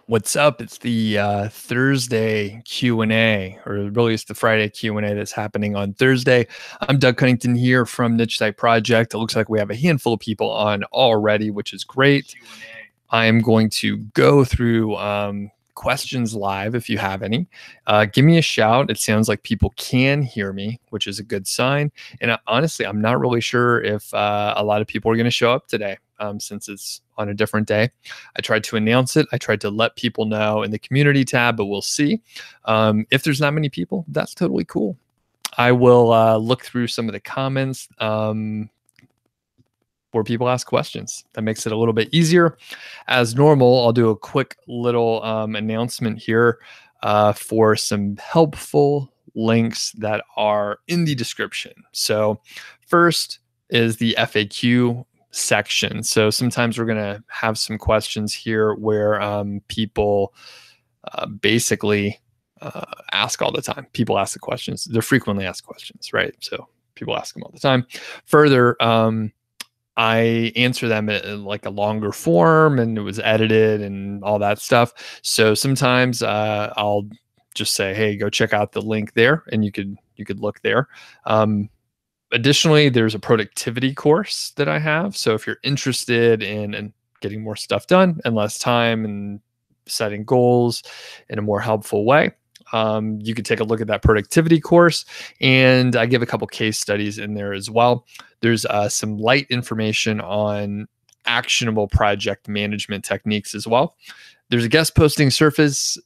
What's up? It's the Thursday Q&A, or really it's the Friday Q&A that's happening on Thursday. I'm Doug Cunnington here from Niche Type Project. It looks like we have a handful of people on already, which is great. I am going to go through questions live if you have any. Give me a shout. It sounds like people can hear me, which is a good sign. And honestly, I'm not really sure if a lot of people are going to show up today. Since it's on a different day. I tried to announce it. I tried to let people know in the community tab, but we'll see. If there's not many people, that's totally cool. I will look through some of the comments where people ask questions. That makes it a little bit easier. As normal, I'll do a quick little announcement here for some helpful links that are in the description. So first is the FAQ section. So sometimes we're going to have some questions here where people basically ask all the time. People ask the questions. They're frequently asked questions, right? So people ask them all the time. Further, I answer them in like a longer form, and it was edited and all that stuff. So sometimes I'll just say, hey, go check out the link there, and you could look there. Additionally, there's a productivity course that I have. So if you're interested in getting more stuff done and less time and setting goals in a more helpful way, you could take a look at that productivity course. And I give a couple case studies in there as well. There's some light information on actionable project management techniques as well. There's a guest posting service.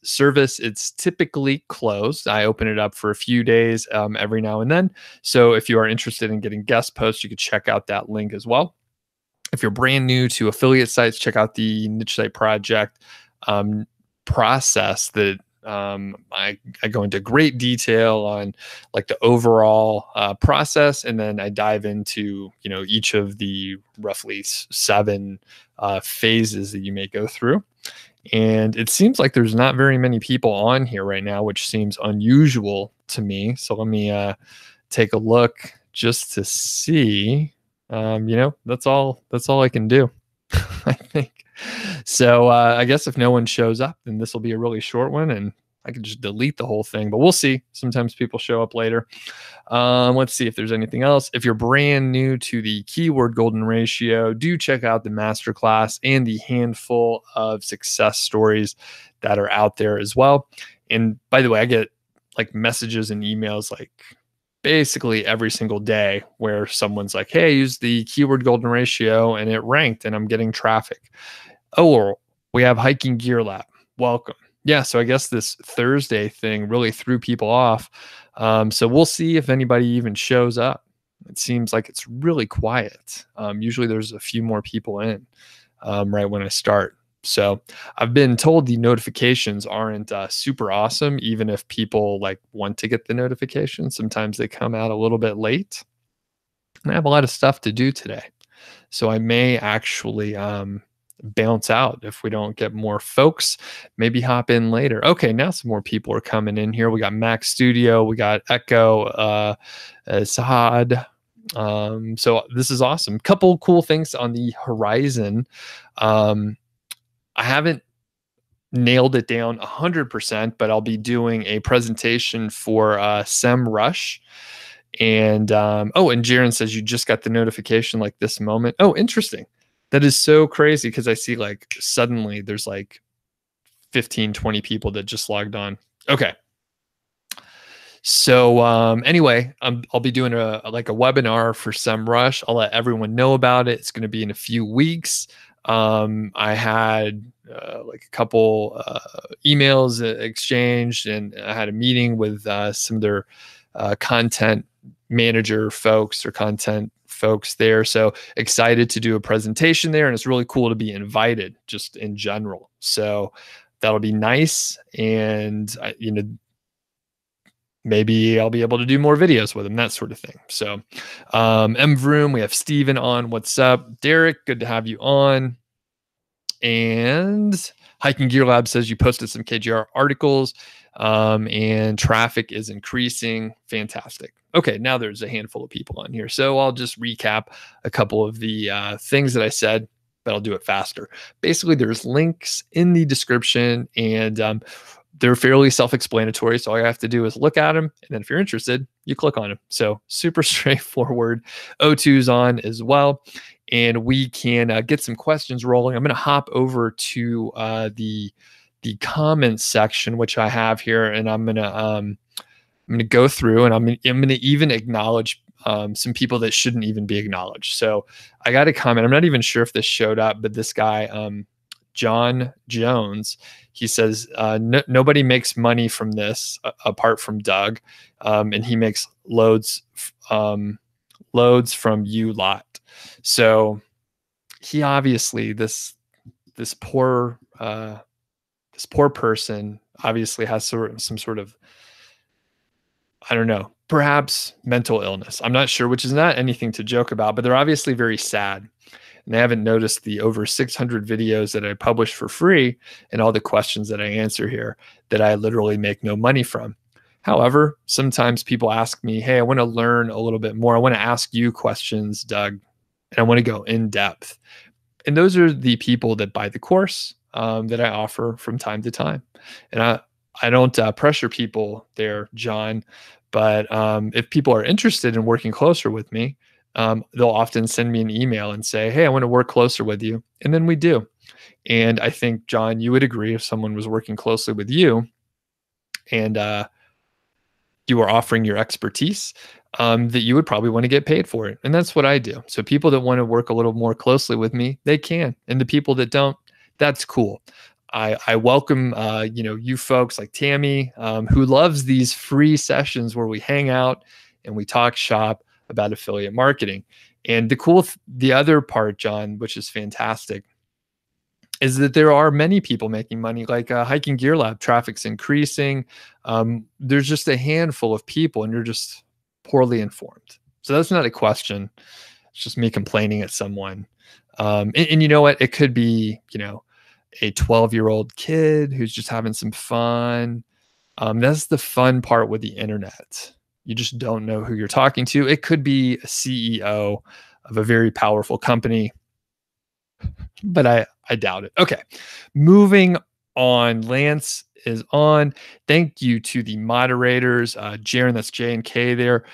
It's typically closed. I open it up for a few days every now and then. So if you are interested in getting guest posts, you could check out that link as well. If you're brand new to affiliate sites, check out the Niche Site Project process that I go into great detail on, like the overall process, and then I dive into each of the roughly 7 phases that you may go through. And it seems like there's not very many people on here right now, which seems unusual to me. So let me take a look just to see. That's all I can do, I think. So I guess if no one shows up, then this will be a really short one, and I can just delete the whole thing, but we'll see. Sometimes people show up later. Let's see if there's anything else. If you're brand new to the keyword golden ratio, do check out the masterclass and the handful of success stories that are out there as well. And by the way, I get like messages and emails like basically every single day where someone's like, hey, I used the keyword golden ratio and it ranked and I'm getting traffic. Oh, we have Hiking Gear Lab. Welcome. Yeah, so I guess this Thursday thing really threw people off. So we'll see if anybody even shows up. It seems like it's really quiet. Usually there's a few more people in right when I start. So I've been told the notifications aren't super awesome, even if people like want to get the notifications. Sometimes they come out a little bit late. And I have a lot of stuff to do today. So I may actually bounce out if we don't get more folks. Maybe hop in later. Okay, now some more people are coming in here. We got Mac Studio, we got Echo, Sahad. So this is awesome. Couple cool things on the horizon. I haven't nailed it down 100%, but I'll be doing a presentation for SEMrush. And and Jaron says you just got the notification like this moment. Oh, interesting. That is so crazy because I see like suddenly there's like 15, 20 people that just logged on. Okay. So anyway, I'll be doing a webinar for SEMrush. I'll let everyone know about it. It's going to be in a few weeks. I had like a couple emails exchanged, and I had a meeting with some of their content manager folks or content folks there. So excited to do a presentation there, and it's really cool to be invited just in general. So that'll be nice. And maybe I'll be able to do more videos with them, that sort of thing. So Vroom, we have Steven on. What's up? Derek, good to have you on. And Hiking Gear Lab says you posted some KGR articles and traffic is increasing. Fantastic. Okay, now there's a handful of people on here. So I'll just recap a couple of the things that I said. but I'll do it faster. Basically, there's links in the description, and they're fairly self-explanatory. So all you have to do is look at them, and then if you're interested, you click on them. So super straightforward. O2's on as well, and we can get some questions rolling. I'm going to hop over to the comments section, which I have here, and I'm gonna go through, and I'm gonna even acknowledge some people that shouldn't even be acknowledged. So I got a comment. I'm not even sure if this showed up, but this guy, John Jones, he says, nobody makes money from this apart from Doug. And he makes loads from you lot. So he obviously, this poor person obviously has some sort of, I don't know, perhaps mental illness. I'm not sure, which is not anything to joke about, but they're obviously very sad. And they haven't noticed the over 600 videos that I publish for free and all the questions that I answer here that I literally make no money from. However, sometimes people ask me, hey, I want to learn a little bit more. I want to ask you questions, Doug, and I want to go in depth. And those are the people that buy the course that I offer from time to time. And I don't pressure people there, John, but if people are interested in working closer with me, they'll often send me an email and say, hey, I want to work closer with you. And then we do. And I think, John, you would agree if someone was working closely with you and you are offering your expertise, that you would probably want to get paid for it. And that's what I do. So people that want to work a little more closely with me, they can. And the people that don't, that's cool. I welcome, you folks like Tammy, who loves these free sessions where we hang out and we talk shop about affiliate marketing. And the other part, John, which is fantastic, is that there are many people making money, like Hiking Gear Lab. Traffic's increasing. There's just a handful of people, and you're just poorly informed. So that's not a question. It's just me complaining at someone. And you know what? It could be, a 12-year-old kid who's just having some fun. That's the fun part with the internet. You just don't know who you're talking to. It could be a CEO of a very powerful company, but I doubt it. Okay, moving on. Lance is on. Thank you to the moderators. Jaron, that's J and K there,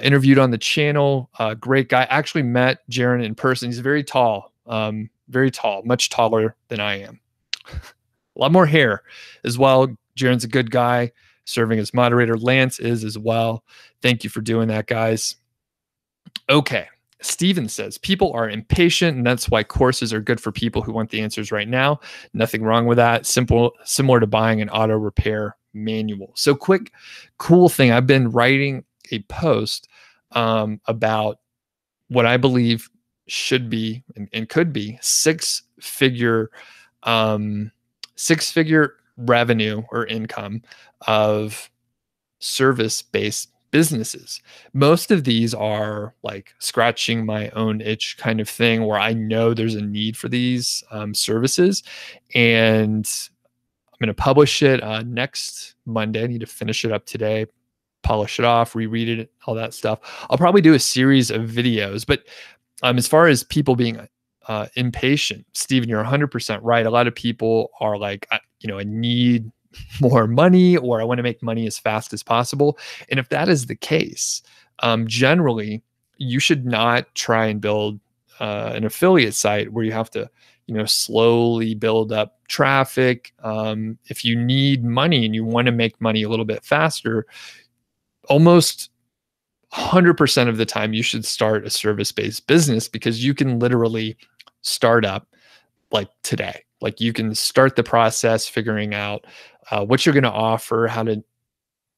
interviewed on the channel. Great guy. Actually met Jaron in person. He's very tall, much taller than I am. A lot more hair as well. Jaron's a good guy, serving as moderator. Lance is as well. Thank you for doing that, guys. Okay. Steven says, people are impatient, and that's why courses are good for people who want the answers right now. Nothing wrong with that. Similar to buying an auto repair manual. So quick, cool thing. I've been writing a post about what I believe should be and could be six-figure revenue or income of service-based businesses. Most of these are like scratching my own itch kind of thing, where I know there's a need for these services, and I'm going to publish it next Monday. I need to finish it up today, polish it off, reread it, all that stuff. I'll probably do a series of videos, but as far as people being impatient, Steven, you're 100% right. A lot of people are like, I need more money, or I want to make money as fast as possible. And if that is the case, generally, you should not try and build an affiliate site where you have to, slowly build up traffic. If you need money and you want to make money a little bit faster, almost 100% of the time you should start a service-based business, because you can literally start up like today. Like you can start the process figuring out what you're going to offer, how to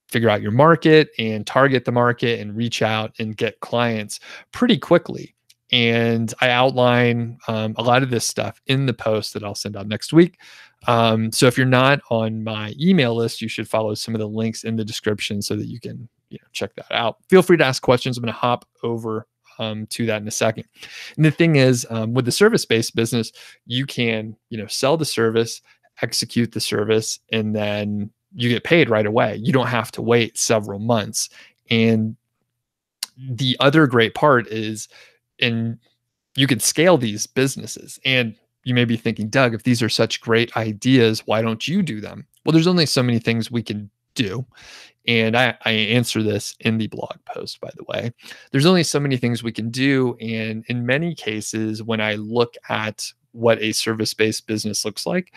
figure out your market and target the market and reach out and get clients pretty quickly. And I outline a lot of this stuff in the post that I'll send out next week. So if you're not on my email list, you should follow some of the links in the description so that you can check that out. Feel free to ask questions. I'm going to hop over to that in a second. And the thing is, with the service-based business, you can, sell the service, execute the service, and then you get paid right away. You don't have to wait several months. And the other great part is, and you could scale these businesses. And you may be thinking, Doug, if these are such great ideas, why don't you do them? Well, there's only so many things we can do. And I answer this in the blog post, by the way. There's only so many things we can do. And in many cases, when I look at what a service-based business looks like,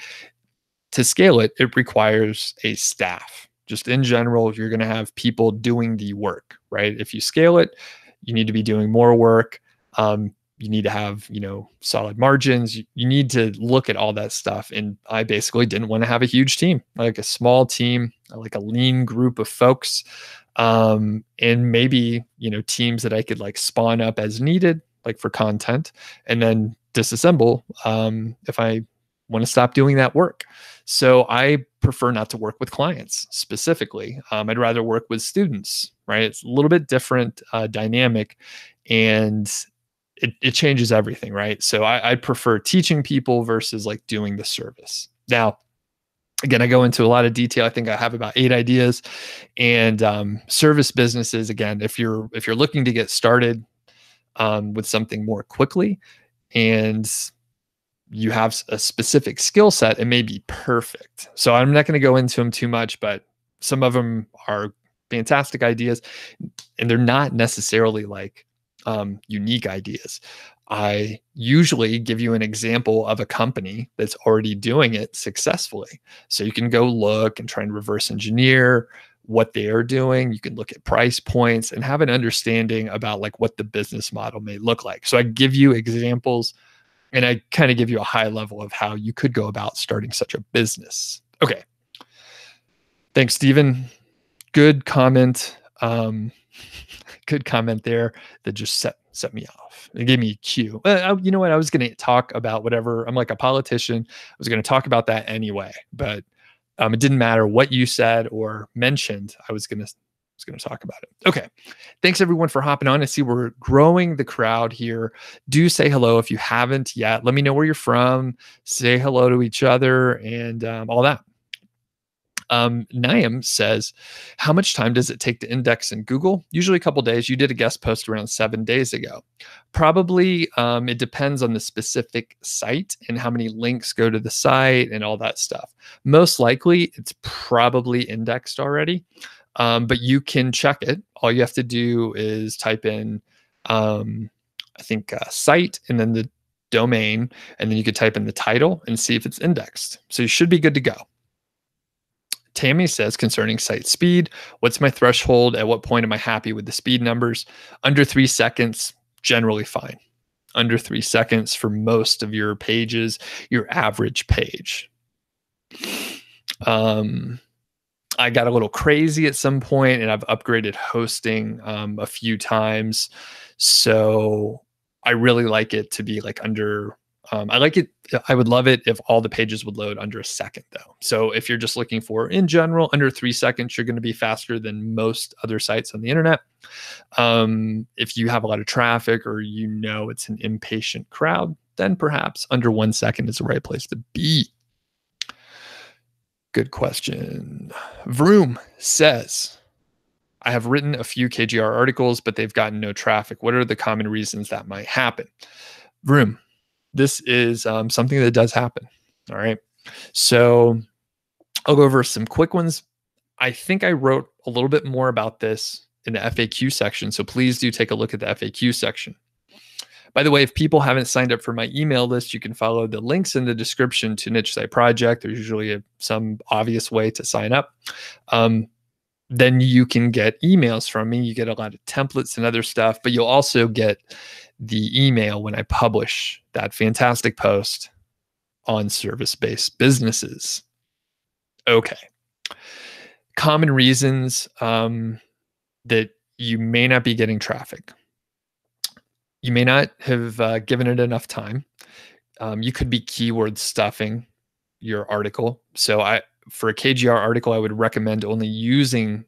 to scale it, it requires a staff. Just in general, you're going to have people doing the work, right? If you scale it, you need to be doing more work. You need to have, solid margins. You need to look at all that stuff. And I basically didn't want to have a huge team, like a small team, like a lean group of folks. And maybe, teams that I could like spawn up as needed, like for content, and then disassemble if I want to stop doing that work. So I prefer not to work with clients specifically. I'd rather work with students, right? It's a little bit different dynamic, and it changes everything, right? So I prefer teaching people versus like doing the service. Now, again, I go into a lot of detail. I think I have about 8 ideas. And service businesses, again, if you're looking to get started with something more quickly, and you have a specific skill set, it may be perfect. So I'm not going to go into them too much, but some of them are fantastic ideas, and they're not necessarily like unique ideas. I usually give you an example of a company that's already doing it successfully. So you can go look and try and reverse engineer what they are doing. You can look at price points and have an understanding about like what the business model may look like. So I give you examples, and I kind of give you a high level of how you could go about starting such a business. Okay. Thanks, Stephen. Good comment. Good comment there that just set me off. It gave me a cue. You know what? I was going to talk about whatever. I'm like a politician. I was going to talk about that anyway, but it didn't matter what you said or mentioned. I was going to talk about it. Okay. Thanks everyone for hopping on. I see we're growing the crowd here. Do say hello if you haven't yet. Let me know where you're from. Say hello to each other and all that. Niam says, how much time does it take to index in Google? Usually a couple days. You did a guest post around 7 days ago. Probably it depends on the specific site and how many links go to the site and all that stuff. Most likely it's probably indexed already, but you can check it. All you have to do is type in, I think, site and then the domain, and then you could type in the title and see if it's indexed. So you should be good to go. Tammy says, concerning site speed, what's my threshold? At what point am I happy with the speed numbers? Under 3 seconds, generally fine. Under 3 seconds for most of your pages, your average page. I got a little crazy at some point, and I've upgraded hosting a few times. So I really like it to be like under I would love it if all the pages would load under a second though. So if you're just looking for, in general, under 3 seconds, you're going to be faster than most other sites on the internet. If you have a lot of traffic or it's an impatient crowd, then perhaps under 1 second is the right place to be. Good question. Vroom says, I have written a few KGR articles, but they've gotten no traffic. What are the common reasons that might happen? Vroom, this is something that does happen. All right. So I'll go over some quick ones. I think I wrote a little bit more about this in the FAQ section. So please do take a look at the FAQ section. By the way, if people haven't signed up for my email list, you can follow the links in the description to Niche Site Project. There's usually some obvious way to sign up. Then you can get emails from me. You get a lot of templates and other stuff, but you'll also get the email when I publish that fantastic post on service-based businesses. Okay. Common reasons that you may not be getting traffic. You may not have given it enough time. You could be keyword stuffing your article. So for a KGR article, I would recommend only using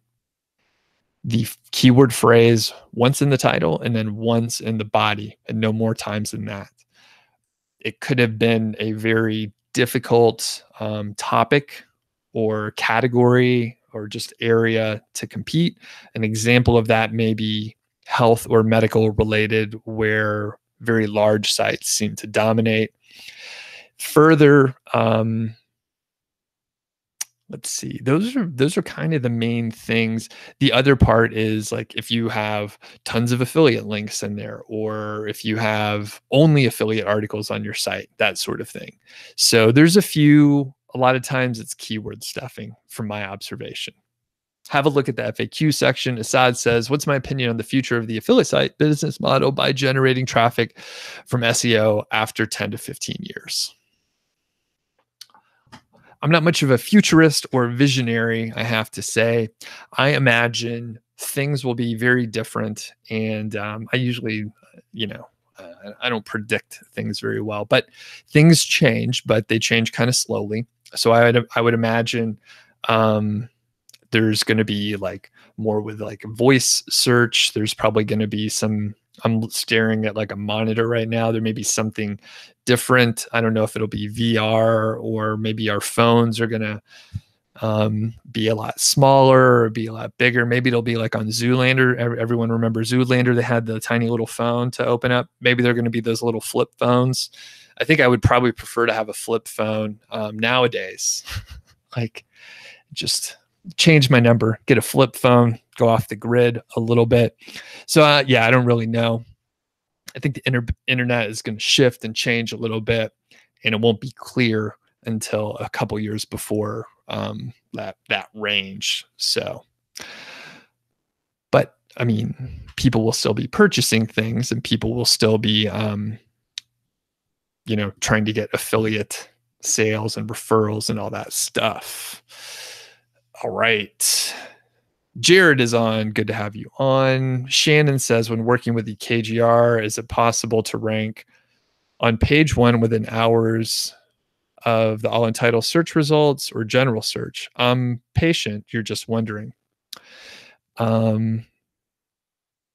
the keyword phrase once in the title and then once in the body, and no more times than that. It could have been a very difficult topic or category or just area to compete. An example of that may be health or medical related, where very large sites seem to dominate. Further, let's see. Those are kind of the main things. The other part is like if you have tons of affiliate links in there, or if you have only affiliate articles on your site, that sort of thing. So there's a lot of times it's keyword stuffing from my observation. Have a look at the FAQ section. Assad says, what's my opinion on the future of the affiliate site business model by generating traffic from SEO after 10 to 15 years? I'm not much of a futurist or visionary, I have to say. I imagine things will be very different. And I usually, I don't predict things very well, but things change, but they change kind of slowly. So I would imagine there's going to be like more with like voice search. There's probably going to be I'm staring at like a monitor right now. There may be something different. I don't know if it'll be VR, or maybe our phones are going to be a lot smaller or be a lot bigger. Maybe it'll be like on Zoolander. Everyone remembers Zoolander. They had the tiny little phone to open up. Maybe they're going to be those little flip phones. I think I would probably prefer to have a flip phone nowadays. Like just change my number, get a flip phone, go off the grid a little bit. So I don't really know. I think the internet is going to shift and change a little bit, and it won't be clear until a couple years before that range. So, but I mean, people will still be purchasing things, and people will still be, trying to get affiliate sales and referrals and all that stuff. All right. Jared is on. Good to have you on. Shannon says, when working with the KGR, is it possible to rank on page 1 within hours of the all entitled search results or general search? I'm patient. You're just wondering.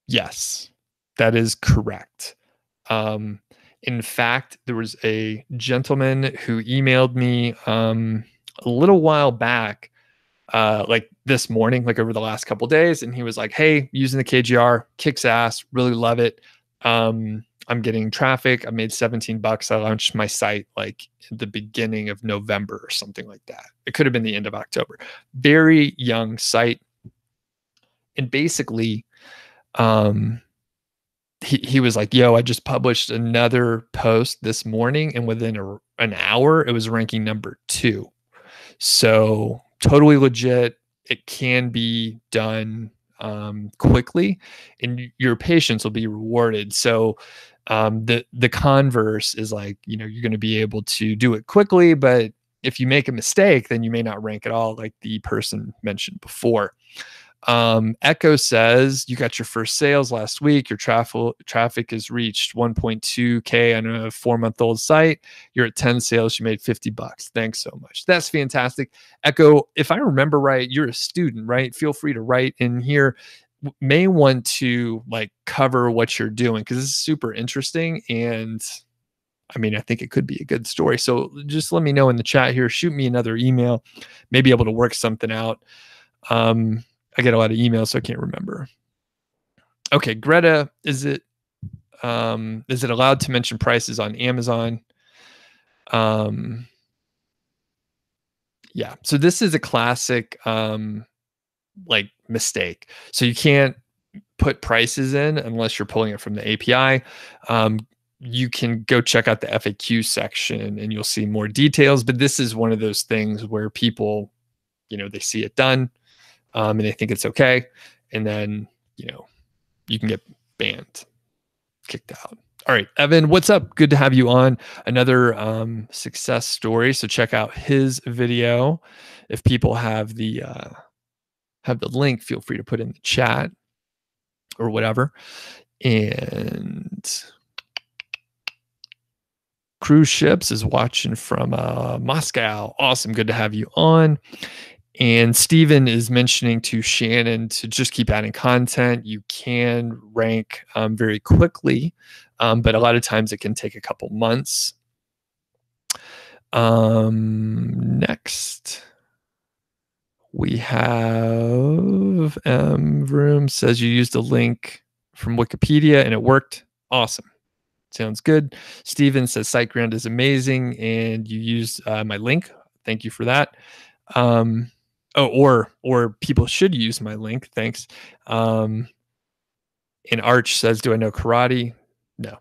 Yes, that is correct. In fact, there was a gentleman who emailed me a little while back, like this morning, like over the last couple of days. And he was like, hey, using the KGR, kicks ass, really love it. I'm getting traffic. I made $17. I launched my site like at the beginning of November or something like that. It could have been the end of October. Very young site. And basically, he was like, yo, I just published another post this morning, and within an hour, it was ranking number 2. So totally legit. It can be done quickly, and your patience will be rewarded. So the converse is like, you're going to be able to do it quickly, but if you make a mistake, then you may not rank at all, like the person mentioned before. Echo says, you got your first sales last week. Your traffic has reached 1.2K on a 4-month-old site. You're at 10 sales. You made $50. Thanks so much. That's fantastic. Echo, if I remember right, you're a student, right? Feel free to write in here. May want to like cover what you're doing, because this is super interesting. And I mean, I think it could be a good story. So just let me know in the chat here. Shoot me another email. May be able to work something out. I get a lot of emails, so I can't remember. Okay, Greta, is it allowed to mention prices on Amazon? Yeah. So this is a classic like mistake. So you can't put prices in unless you're pulling it from the API. You can go check out the FAQ section and you'll see more details. But this is one of those things where people, they see it done. And they think it's okay. And then, you can get banned, kicked out. All right, Evan, what's up? Good to have you on. Another success story. So check out his video. If people have the link, feel free to put in the chat or whatever. And Cruise Ships is watching from Moscow. Awesome. Good to have you on. And Steven is mentioning to Shannon to just keep adding content. You can rank very quickly, but a lot of times it can take a couple months. Next, we have Vroom says you used a link from Wikipedia and it worked. Awesome. Sounds good. Steven says SiteGround is amazing, and you used my link. Thank you for that. Or people should use my link. Thanks. And Arch says, "Do I know karate?" No.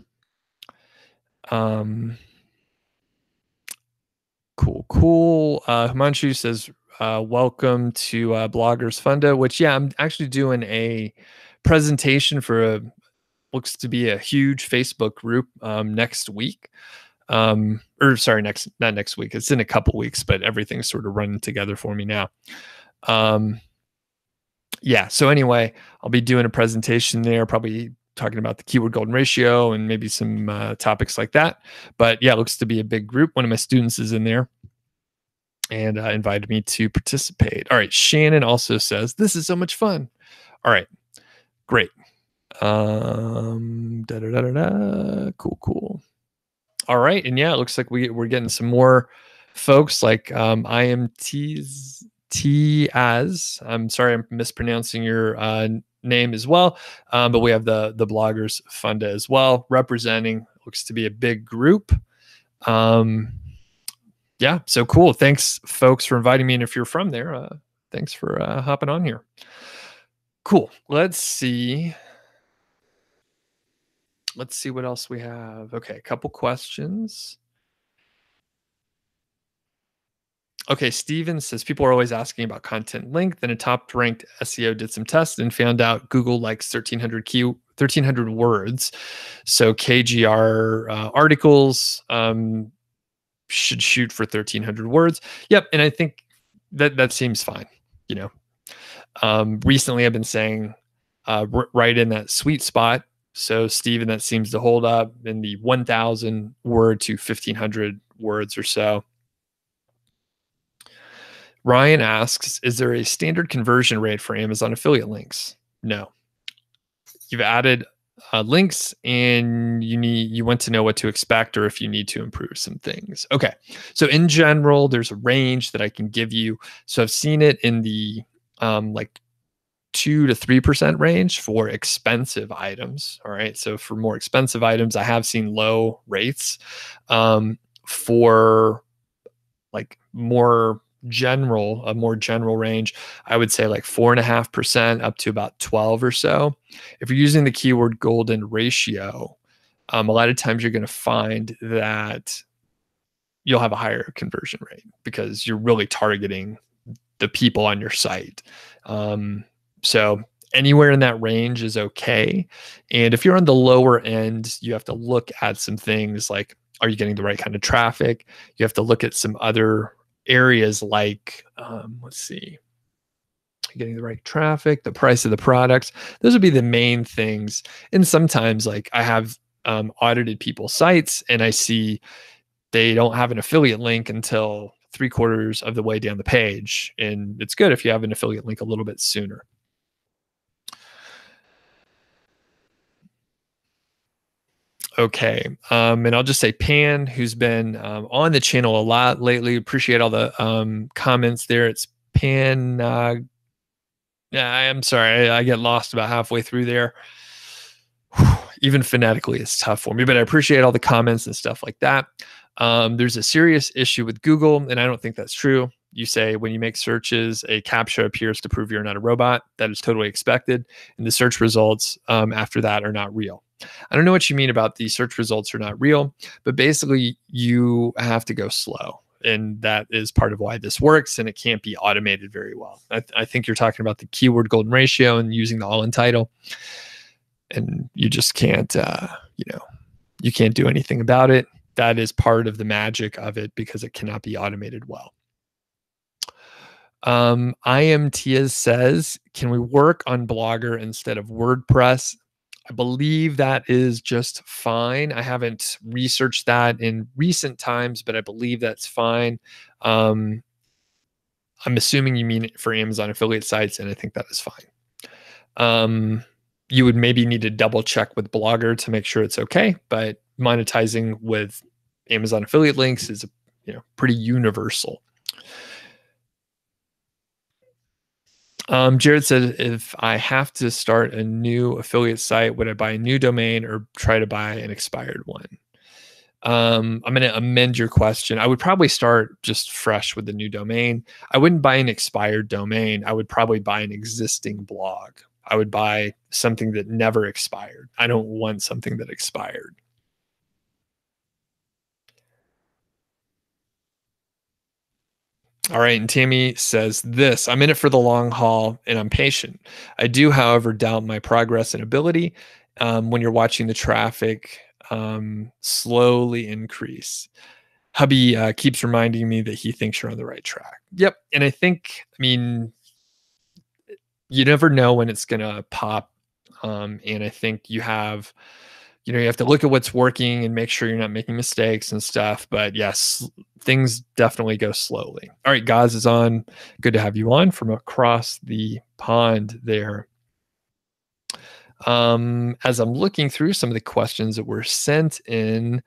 Cool. Himanshu says, "Welcome to Bloggers Funda," which I'm actually doing a presentation for a looks to be a huge Facebook group next week. Or sorry, not next week. It's in a couple weeks, but everything's sort of running together for me now. Yeah. So anyway, I'll be doing a presentation there, probably talking about the keyword golden ratio and maybe some topics like that. But yeah, it looks to be a big group. One of my students is in there and invited me to participate. All right. Shannon also says, "This is so much fun." All right. Great. Cool. All right. And yeah, it looks like we're getting some more folks like I am T as. I'm sorry, I'm mispronouncing your name as well. But we have the Bloggers Funda as well, representing. Looks to be a big group. Yeah, so cool. Thanks, folks, for inviting me. And if you're from there, thanks for hopping on here. Cool. Let's see what else we have. Okay, a couple questions. Okay, Steven says people are always asking about content length, and a top-ranked SEO did some tests and found out Google likes 1,300 words. So KGR articles should shoot for 1,300 words. Yep, and I think that seems fine. Recently I've been saying right in that sweet spot. So Steven, that seems to hold up in the 1,000 word to 1,500 words or so. Ryan asks, is there a standard conversion rate for Amazon affiliate links? No. You've added links and you want to know what to expect or if you need to improve some things. Okay. So in general, there's a range that I can give you. So I've seen it in the like 2 to 3% range for expensive items. All right. So for more expensive items, I have seen low rates. For like a more general range, I would say like 4.5% up to about 12 or so. If you're using the keyword golden ratio, a lot of times you're going to find that you'll have a higher conversion rate because you're really targeting the people on your site. So anywhere in that range is okay. And if you're on the lower end, you have to look at some things like, are you getting the right kind of traffic? You have to look at some other areas like, let's see, getting the right traffic, the price of the products. Those would be the main things. And sometimes like I have audited people's sites and I see they don't have an affiliate link until 3/4 of the way down the page. And it's good if you have an affiliate link a little bit sooner. Okay. And I'll just say Pan, who's been on the channel a lot lately. Appreciate all the comments there. It's Pan. Yeah, I'm sorry. I get lost about halfway through there. Even phonetically, it's tough for me, but I appreciate all the comments and stuff like that. There's a serious issue with Google, and I don't think that's true. You say when you make searches, a CAPTCHA appears to prove you're not a robot. That is totally expected. And the search results after that are not real. I don't know what you mean about the search results are not real, but basically you have to go slow. And that is part of why this works, and it can't be automated very well. I think you're talking about the keyword golden ratio and using the all-in title. And you just can't, you can't do anything about it. That is part of the magic of it because it cannot be automated well. I am Tia says, can we work on Blogger instead of WordPress? I believe that is just fine. I haven't researched that in recent times, but I believe that's fine. I'm assuming you mean for Amazon affiliate sites, and I think that is fine. You would maybe need to double check with Blogger to make sure it's okay, but monetizing with Amazon affiliate links is pretty universal. Jared said, if I have to start a new affiliate site, would I buy a new domain or try to buy an expired one? I'm going to amend your question. I would probably start just fresh with the new domain. I wouldn't buy an expired domain. I would probably buy an existing blog. I would buy something that never expired. I don't want something that expired. All right. And Tammy says this: I'm in it for the long haul and I'm patient. I do, however, doubt my progress and ability when you're watching the traffic slowly increase. Hubby keeps reminding me that he thinks you're on the right track. Yep. And I think, I mean, you never know when it's going to pop. And I think you have to look at what's working and make sure you're not making mistakes and stuff. But yes, things definitely go slowly. All right, Gaz is on. Good to have you on from across the pond there. As I'm looking through some of the questions that were sent in,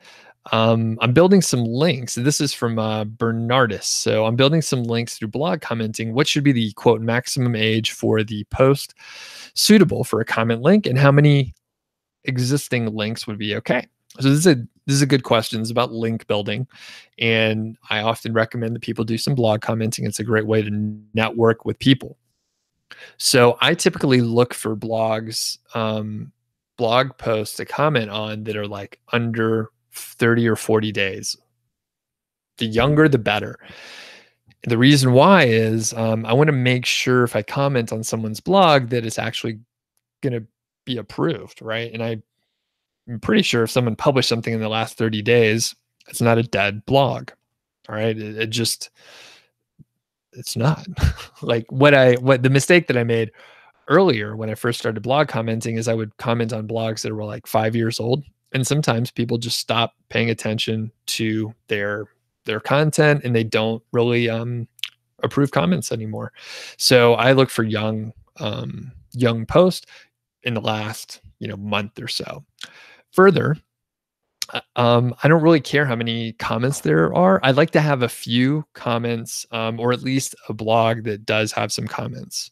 I'm building some links. This is from Bernardus. So I'm building some links through blog commenting. What should be the quote maximum age for the post suitable for a comment link, and how many existing links would be okay? So this is a good question. It's about link building, and I often recommend that people do some blog commenting. It's a great way to network with people. So I typically look for blog posts to comment on that are like under 30 or 40 days. The younger, the better. The reason why is I want to make sure if I comment on someone's blog that it's actually going to be approved, right? And I'm pretty sure if someone published something in the last 30 days, it's not a dead blog. All right. It's not. Like what the mistake that I made earlier when I first started blog commenting is I would comment on blogs that were like 5 years old. And sometimes people just stop paying attention to their content and they don't really approve comments anymore. So I look for young posts in the last month or so. Further, I don't really care how many comments there are. I'd like to have a few comments, or at least a blog that does have some comments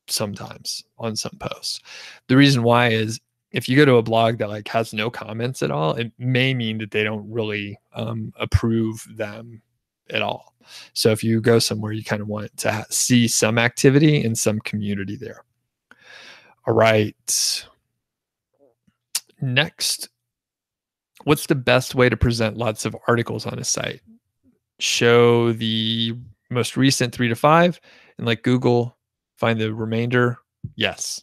sometimes on some posts. The reason why is if you go to a blog that like has no comments at all, it may mean that they don't really approve them at all. So if you go somewhere, you kind of want to see some activity and some community there. All right. Next, what's the best way to present lots of articles on a site? Show the most recent 3 to 5 and like Google find the remainder. Yes.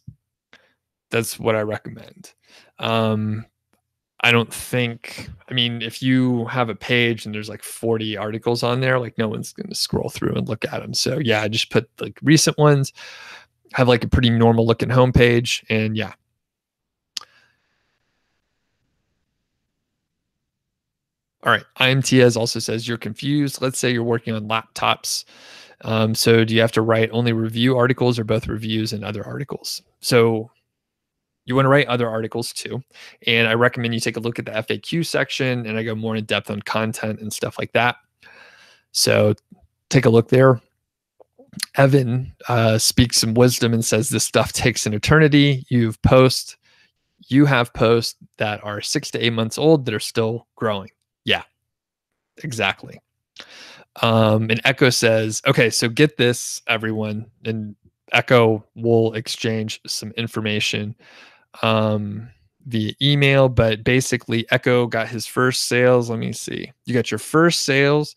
That's what I recommend. I don't think, I mean, if you have a page and there's like 40 articles on there, like no one's going to scroll through and look at them. So yeah, I just put like recent ones, have like a pretty normal looking homepage, and yeah. All right. IMTS also says you're confused. Let's say you're working on laptops. So do you have to write only review articles or both reviews and other articles? So you want to write other articles too. And I recommend you take a look at the FAQ section, and I go more in depth on content and stuff like that. So take a look there. Evan speaks some wisdom and says this stuff takes an eternity. You have posts that are 6 to 8 months old that are still growing. Yeah, exactly. And Echo says, okay, so get this, everyone. And Echo will exchange some information via email, but basically Echo got his first sales. Let me see. You got your first sales.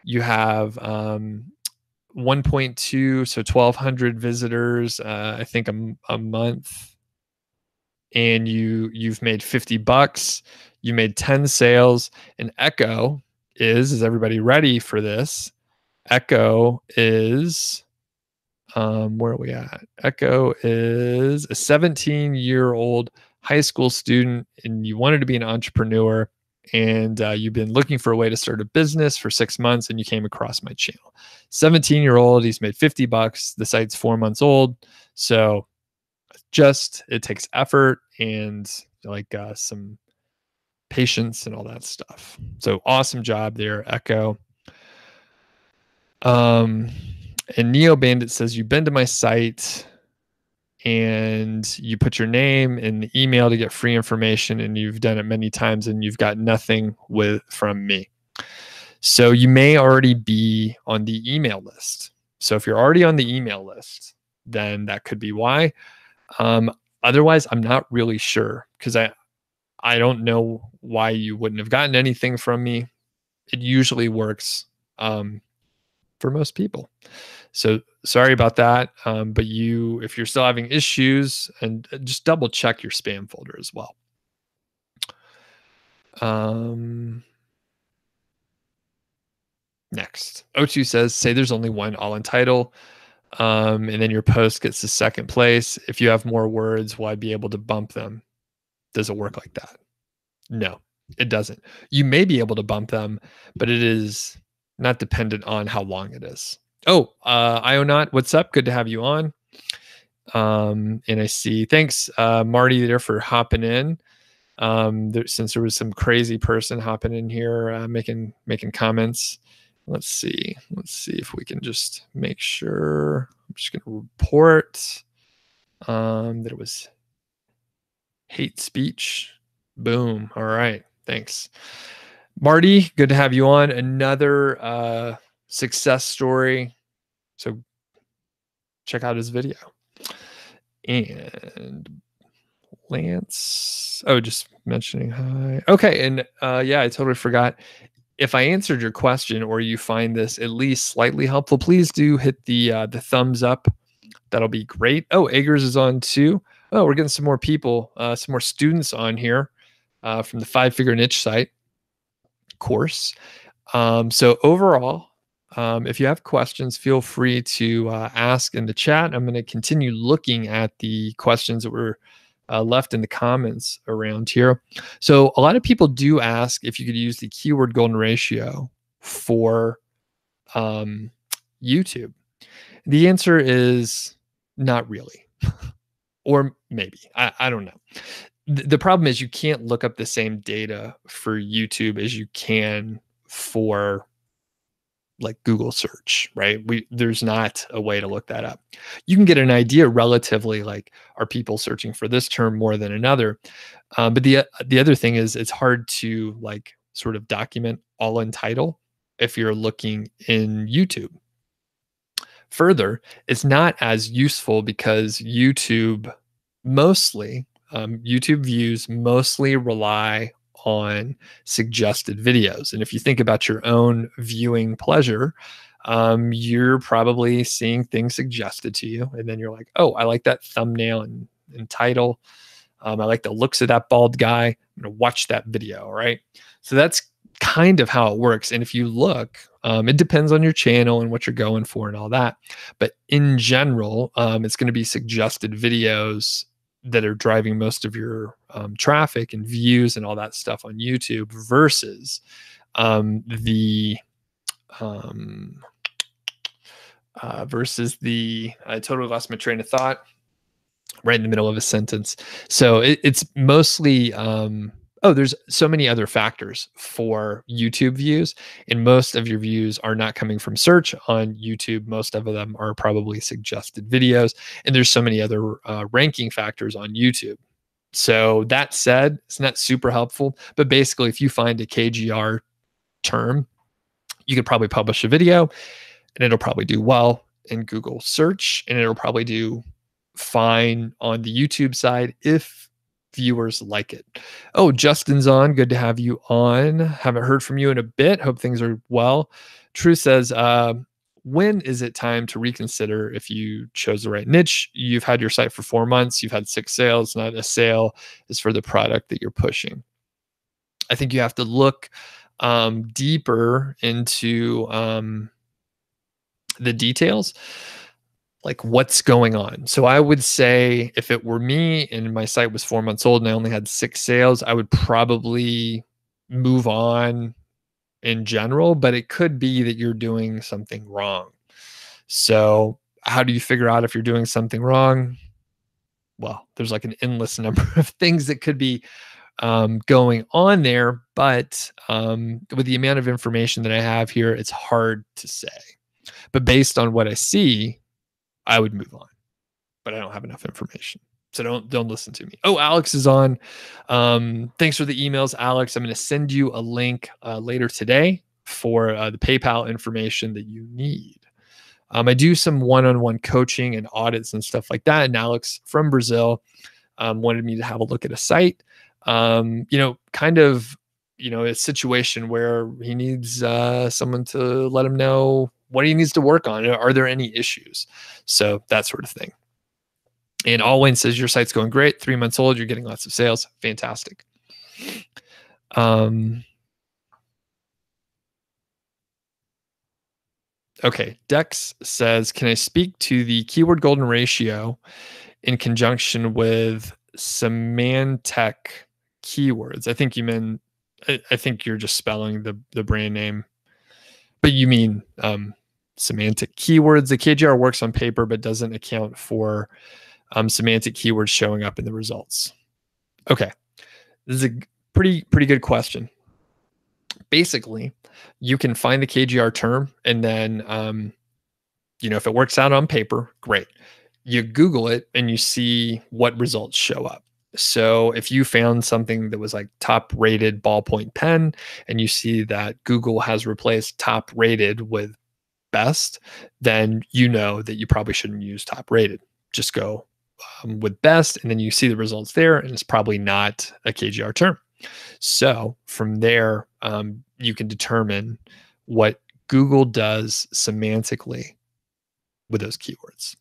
You have 1.2, so 1,200 visitors, I think a month, and you've made $50. You made 10 sales, and Echo is everybody ready for this? Echo is where are we at? Echo is a 17-year-old high school student, and you wanted to be an entrepreneur, and you've been looking for a way to start a business for 6 months, and you came across my channel. 17-year-old, he's made $50. The site's 4 months old, so it takes effort and like some patience and all that stuff. So awesome job there, Echo. And Neo Bandit says, you've been to my site and you put your name and the email to get free information, and you've done it many times and you've got nothing from me. So you may already be on the email list. So if you're already on the email list, then that could be why. Otherwise, I'm not really sure, because I don't know why you wouldn't have gotten anything from me. It usually works for most people. So sorry about that. But if you're still having issues, and just double check your spam folder as well. Next, O2 says, say there's only one all entitled, and then your post gets to second place. If you have more words, will I be able to bump them? Does it work like that? No, it doesn't. You may be able to bump them, but it is not dependent on how long it is. Oh, Ionot, what's up? Good to have you on. And I see, thanks, Marty, there, for hopping in. Since there was some crazy person hopping in here, making comments. Let's see if we can just make sure. I'm just going to report that it was hate speech. Boom. All right. Thanks, Marty. Good to have you on. Another success story. So check out his video. And Lance, just mentioning hi. Okay. And yeah, I totally forgot. If I answered your question, or you find this at least slightly helpful, please do hit the thumbs up. That'll be great. Oh, Eggers is on too. Oh, we're getting some more people, some more students on here from the 5-Figure Niche site course. So overall, if you have questions, feel free to ask in the chat. I'm going to continue looking at the questions that were left in the comments around here. So a lot of people do ask if you could use the keyword golden ratio for YouTube. The answer is not really, or maybe, I don't know. The problem is you can't look up the same data for YouTube as you can for like Google search, right? There's not a way to look that up. You can get an idea relatively, like, are people searching for this term more than another? But the other thing is, it's hard to like sort of document all in title if you're looking in YouTube. Further, it's not as useful because YouTube views mostly rely on suggested videos. And if you think about your own viewing pleasure, you're probably seeing things suggested to you. And then you're like, oh, I like that thumbnail and title. I like the looks of that bald guy. I'm going to watch that video, right? So that's kind of how it works. And if you look, it depends on your channel and what you're going for and all that. But in general, it's going to be suggested videos that are driving most of your traffic and views and all that stuff on YouTube versus I totally lost my train of thought right in the middle of a sentence. So it's mostly, there's so many other factors for YouTube views, and most of your views are not coming from search on YouTube. Most of them are probably suggested videos, and there's so many other ranking factors on YouTube. So that said, it's not super helpful, but basically if you find a KGR term, you could probably publish a video and it'll probably do well in Google search, and it'll probably do fine on the YouTube side if viewers like it. Oh, Justin's on. Good to have you on. Haven't heard from you in a bit. Hope things are well. True says, when is it time to reconsider if you chose the right niche? You've had your site for 4 months. You've had 6 sales. Not a sale is for the product that you're pushing. I think you have to look deeper into the details, like what's going on. So I would say if it were me and my site was 4 months old and I only had 6 sales, I would probably move on in general, but it could be that you're doing something wrong. So how do you figure out if you're doing something wrong? Well, there's like an endless number of things that could be going on there, but with the amount of information that I have here, it's hard to say. But based on what I see, I would move on. But I don't have enough information. So don't listen to me. Oh, Alex is on. Thanks for the emails, Alex. I'm going to send you a link later today for the PayPal information that you need. I do some one-on-one coaching and audits and stuff like that. And Alex from Brazil wanted me to have a look at a site. Kind of, a situation where he needs someone to let him know what he needs to work on. Are there any issues? So that sort of thing. And Alwyn says, your site's going great. 3 months old. You're getting lots of sales. Fantastic. Okay. Dex says, can I speak to the keyword golden ratio in conjunction with Symantec keywords? I think you're just spelling the brand name, but you mean semantic keywords. The KGR works on paper, but doesn't account for semantic keywords showing up in the results. Okay. This is a pretty good question. Basically, you can find the KGR term and then, if it works out on paper, great. You Google it and you see what results show up. So if you found something that was like top rated ballpoint pen and you see that Google has replaced top rated with best, then you know that you probably shouldn't use top rated. Just go with best, and then you see the results there, and it's probably not a KGR term. So from there, you can determine what Google does semantically with those keywords.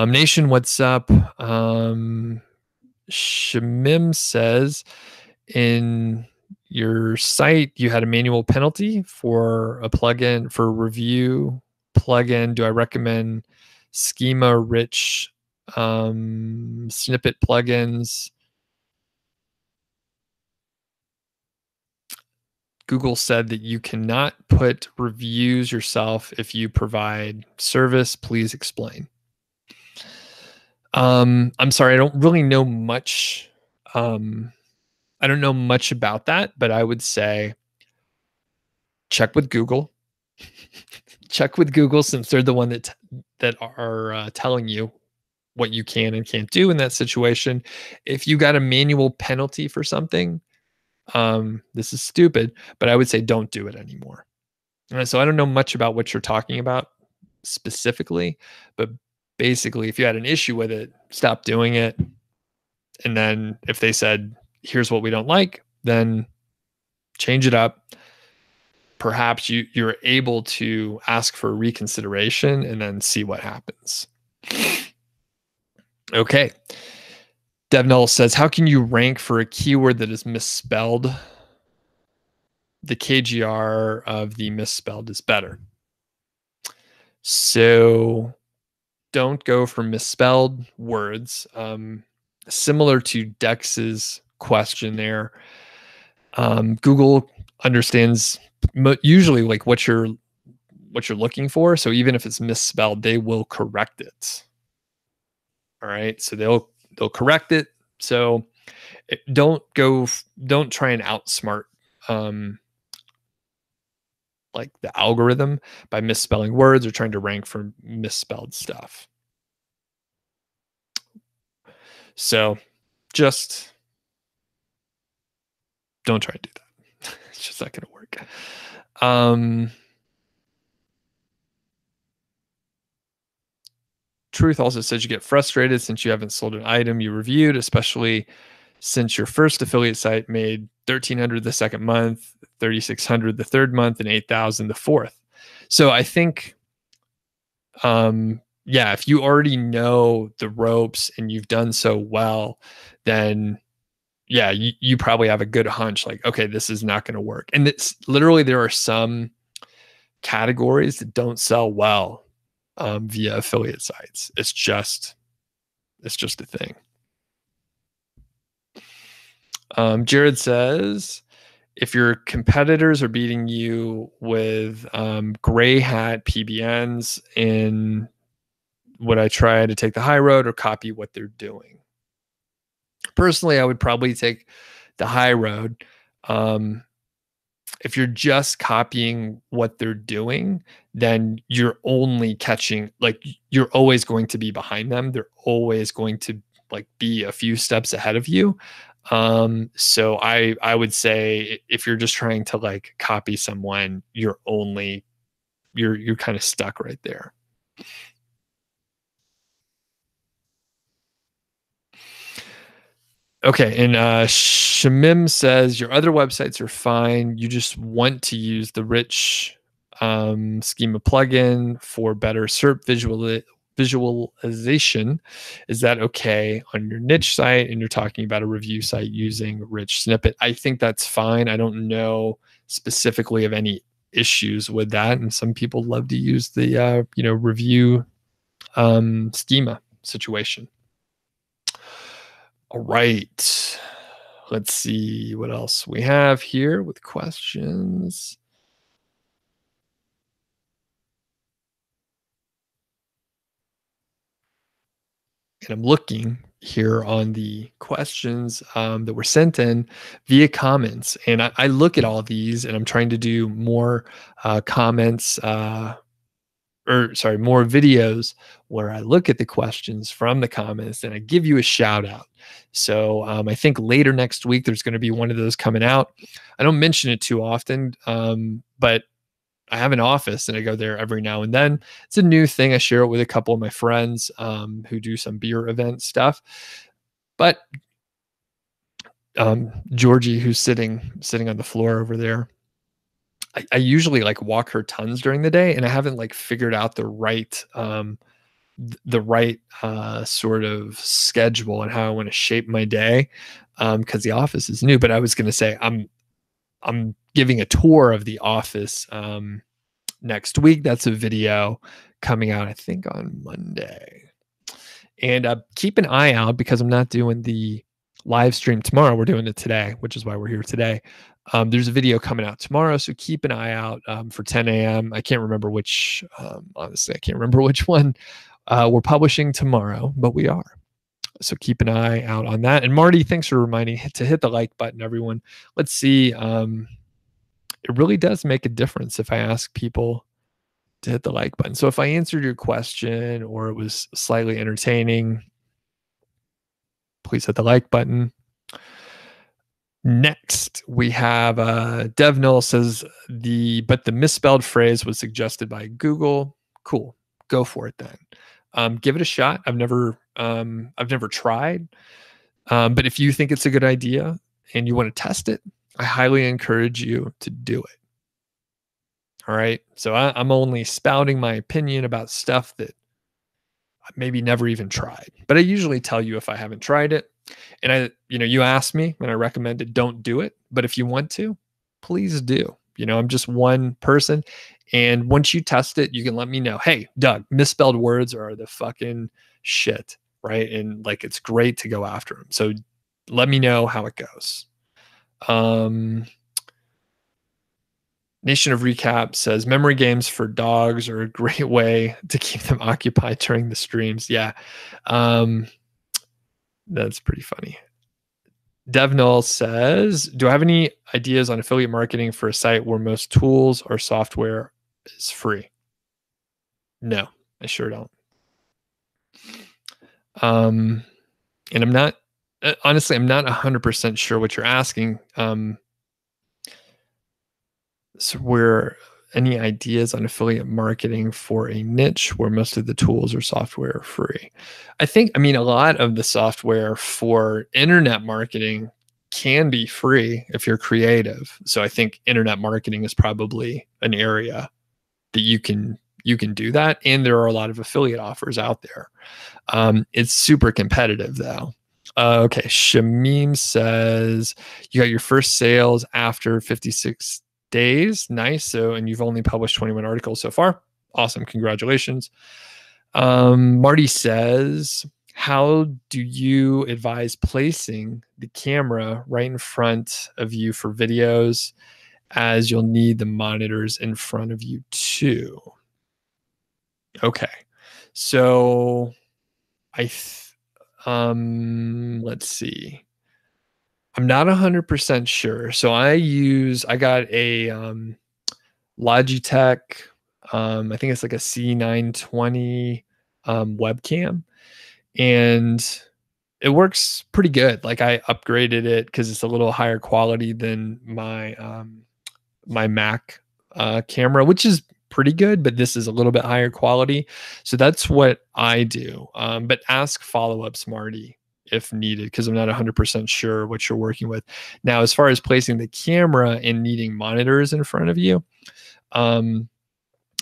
Nation, what's up? Shamim says, in your site, you had a manual penalty for a plugin, for review plugin. Do I recommend schema-rich snippet plugins? Google said that you cannot put reviews yourself if you provide service. Please explain. I'm sorry, I don't really know much. I don't know much about that, but I would say check with Google. Check with Google, since they're the one that are telling you what you can and can't do in that situation. If you got a manual penalty for something, this is stupid, but I would say don't do it anymore. So I don't know much about what you're talking about specifically, but basically, if you had an issue with it, stop doing it. And then if they said, here's what we don't like, then change it up. Perhaps you're able to ask for reconsideration and then see what happens. Okay. Devnull says, how can you rank for a keyword that is misspelled? The KGR of the misspelled is better. So don't go for misspelled words. Similar to Dex's question there, Google understands usually like what you're looking for. So even if it's misspelled, they will correct it. All right. So they'll correct it. So don't try and outsmart like the algorithm by misspelling words or trying to rank for misspelled stuff. So just don't try to do that. It's just not going to work. Truth also says you get frustrated since you haven't sold an item you reviewed, especially since your first affiliate site made $1,300 the second month, $3,600 the third month, and $8,000 the fourth. So I think, if you already know the ropes and you've done so well, then you probably have a good hunch like, okay, this is not going to work. And it's literally, there are some categories that don't sell well via affiliate sites. It's just a thing. Jared says, if your competitors are beating you with gray hat PBNs, in would I try to take the high road or copy what they're doing? Personally, I would probably take the high road. if you're just copying what they're doing, then you're only catching, like, you're always going to be behind them. They're always going to like be a few steps ahead of you. So I would say if you're just trying to like copy someone, you're kind of stuck right there. Okay, and Shamim says your other websites are fine. You just want to use the rich schema plugin for better SERP visualization. Is that okay on your niche site? And you're talking about a review site using rich snippet. I think that's fine. I don't know specifically of any issues with that, and some people love to use the review schema situation. All right. Let's see what else we have here with questions. And I'm looking here on the questions that were sent in via comments. And I look at all these and I'm trying to do more comments, more videos where I look at the questions from the comments and I give you a shout out. So I think later next week, there's going to be one of those coming out. I don't mention it too often, but I have an office and I go there every now and then. It's a new thing. I share it with a couple of my friends who do some beer event stuff. But Georgie, who's sitting on the floor over there, I usually like walk her tons during the day, and I haven't like figured out the right sort of schedule and how I want to shape my day because the office is new. But I was going to say I'm giving a tour of the office next week. That's a video coming out, I think, on Monday. And keep an eye out because I'm not doing the live stream tomorrow. We're doing it today, which is why we're here today. There's a video coming out tomorrow, so keep an eye out for 10 a.m. I can't remember which, honestly, I can't remember which one we're publishing tomorrow, but we are. So keep an eye out on that. And Marty, thanks for reminding to hit the like button, everyone. Let's see. It really does make a difference if I ask people to hit the like button. So if I answered your question or it was slightly entertaining, please hit the like button. Next, we have Dev Null says the misspelled phrase was suggested by Google. Cool, go for it then. Give it a shot. I've never tried, but if you think it's a good idea and you want to test it, I highly encourage you to do it. All right. So I'm only spouting my opinion about stuff that I maybe never even tried, but I usually tell you if I haven't tried it. And you asked me and I recommended don't do it. But if you want to, please do. I'm just one person. And once you test it, you can let me know, hey, Doug, misspelled words are the fucking shit. Right. And like, it's great to go after them. So let me know how it goes. Nation of Recap says memory games for dogs are a great way to keep them occupied during the streams. Yeah. That's pretty funny. Devnull says, do I have any ideas on affiliate marketing for a site where most tools or software is free? No, I sure don't. And I'm not, honestly, I'm not 100% sure what you're asking. So where any ideas on affiliate marketing for a niche where most of the tools or software are free? I mean, a lot of the software for internet marketing can be free if you're creative. So I think internet marketing is probably an area that you can do that. And there are a lot of affiliate offers out there. It's super competitive though. Okay. Shamim says you got your first sales after 56 days. Nice. So, and you've only published 21 articles so far. Awesome. Congratulations. Marty says, how do you advise placing the camera right in front of you for videos, as you'll need the monitors in front of you too? Okay. So let's see. I'm not 100% sure. So I got a Logitech, I think it's like a C920 webcam, and it works pretty good. Like I upgraded it because it's a little higher quality than my Mac camera, which is pretty good, but this is a little bit higher quality. So that's what I do. But ask follow ups, Marty, if needed, because I'm not 100% sure what you're working with. Now, as far as placing the camera and needing monitors in front of you, um,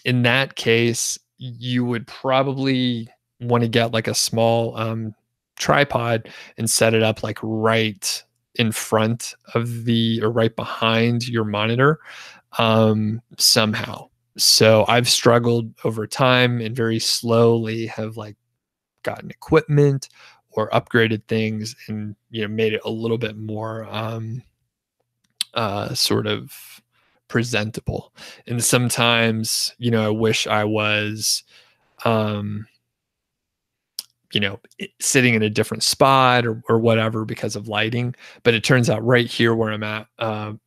in that case, you would probably want to get like a small tripod and set it up like right in front of the or right behind your monitor somehow. So I've struggled over time and very slowly have like gotten equipment or upgraded things and made it a little bit more sort of presentable. And sometimes, I wish I was, um, sitting in a different spot or whatever because of lighting. But it turns out right here where I'm at,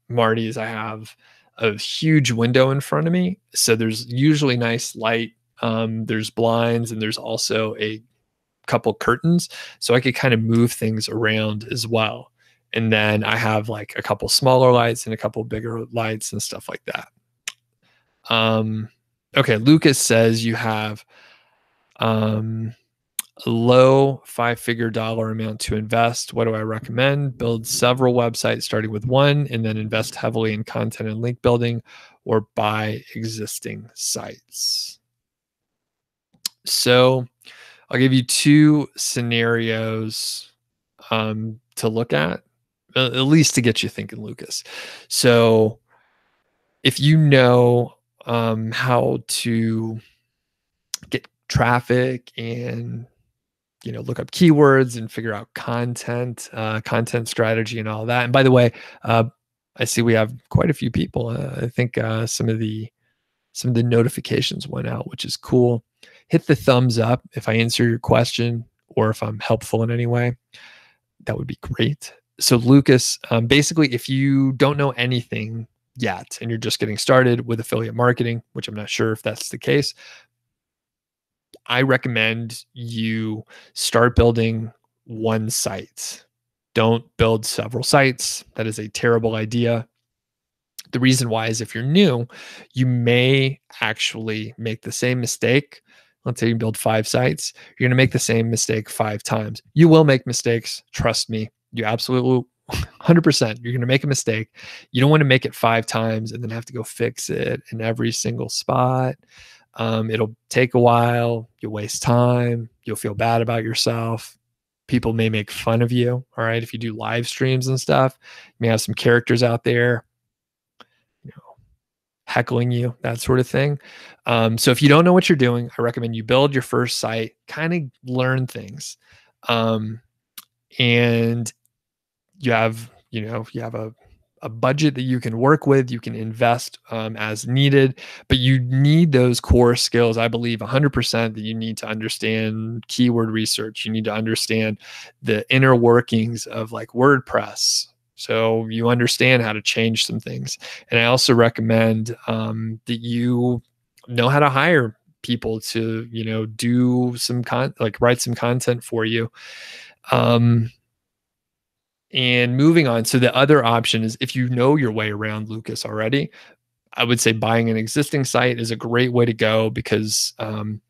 Marty, is I have a huge window in front of me. So there's usually nice light. There's blinds and there's also a couple curtains. So I could kind of move things around as well. And then I have like a couple smaller lights and a couple bigger lights and stuff like that. Okay, Lucas says you have a low five-figure dollar amount to invest. What do I recommend? Build several websites starting with one and then invest heavily in content and link building, or buy existing sites. So I'll give you two scenarios to look at least to get you thinking, Lucas. So if you know how to get traffic and look up keywords and figure out content strategy and all that. And by the way, I see we have quite a few people. I think some of the notifications went out, which is cool. Hit the thumbs up if I answer your question or if I'm helpful in any way. That would be great. So Lucas, basically, if you don't know anything yet and you're just getting started with affiliate marketing, which I'm not sure if that's the case, I recommend you start building one site. Don't build several sites. That is a terrible idea. The reason why is if you're new, you may actually make the same mistake. Let's say you build 5 sites. You're going to make the same mistake 5 times. You will make mistakes. Trust me. You absolutely 100%. You're going to make a mistake. You don't want to make it 5 times and then have to go fix it in every single spot. It'll take a while. You'll waste time. You'll feel bad about yourself. People may make fun of you. All right. If you do live streams and stuff, you may have some characters out there, heckling you, that sort of thing. So if you don't know what you're doing, I recommend you build your first site, kind of learn things. And you have a budget that you can work with. You can invest as needed, but you need those core skills. I believe 100% that you need to understand keyword research. You need to understand the inner workings of like WordPress, so you understand how to change some things. And I also recommend that you know how to hire people to do some write some content for you. And moving on. So the other option is, if you know your way around, Lucas, already, I would say buying an existing site is a great way to go because, it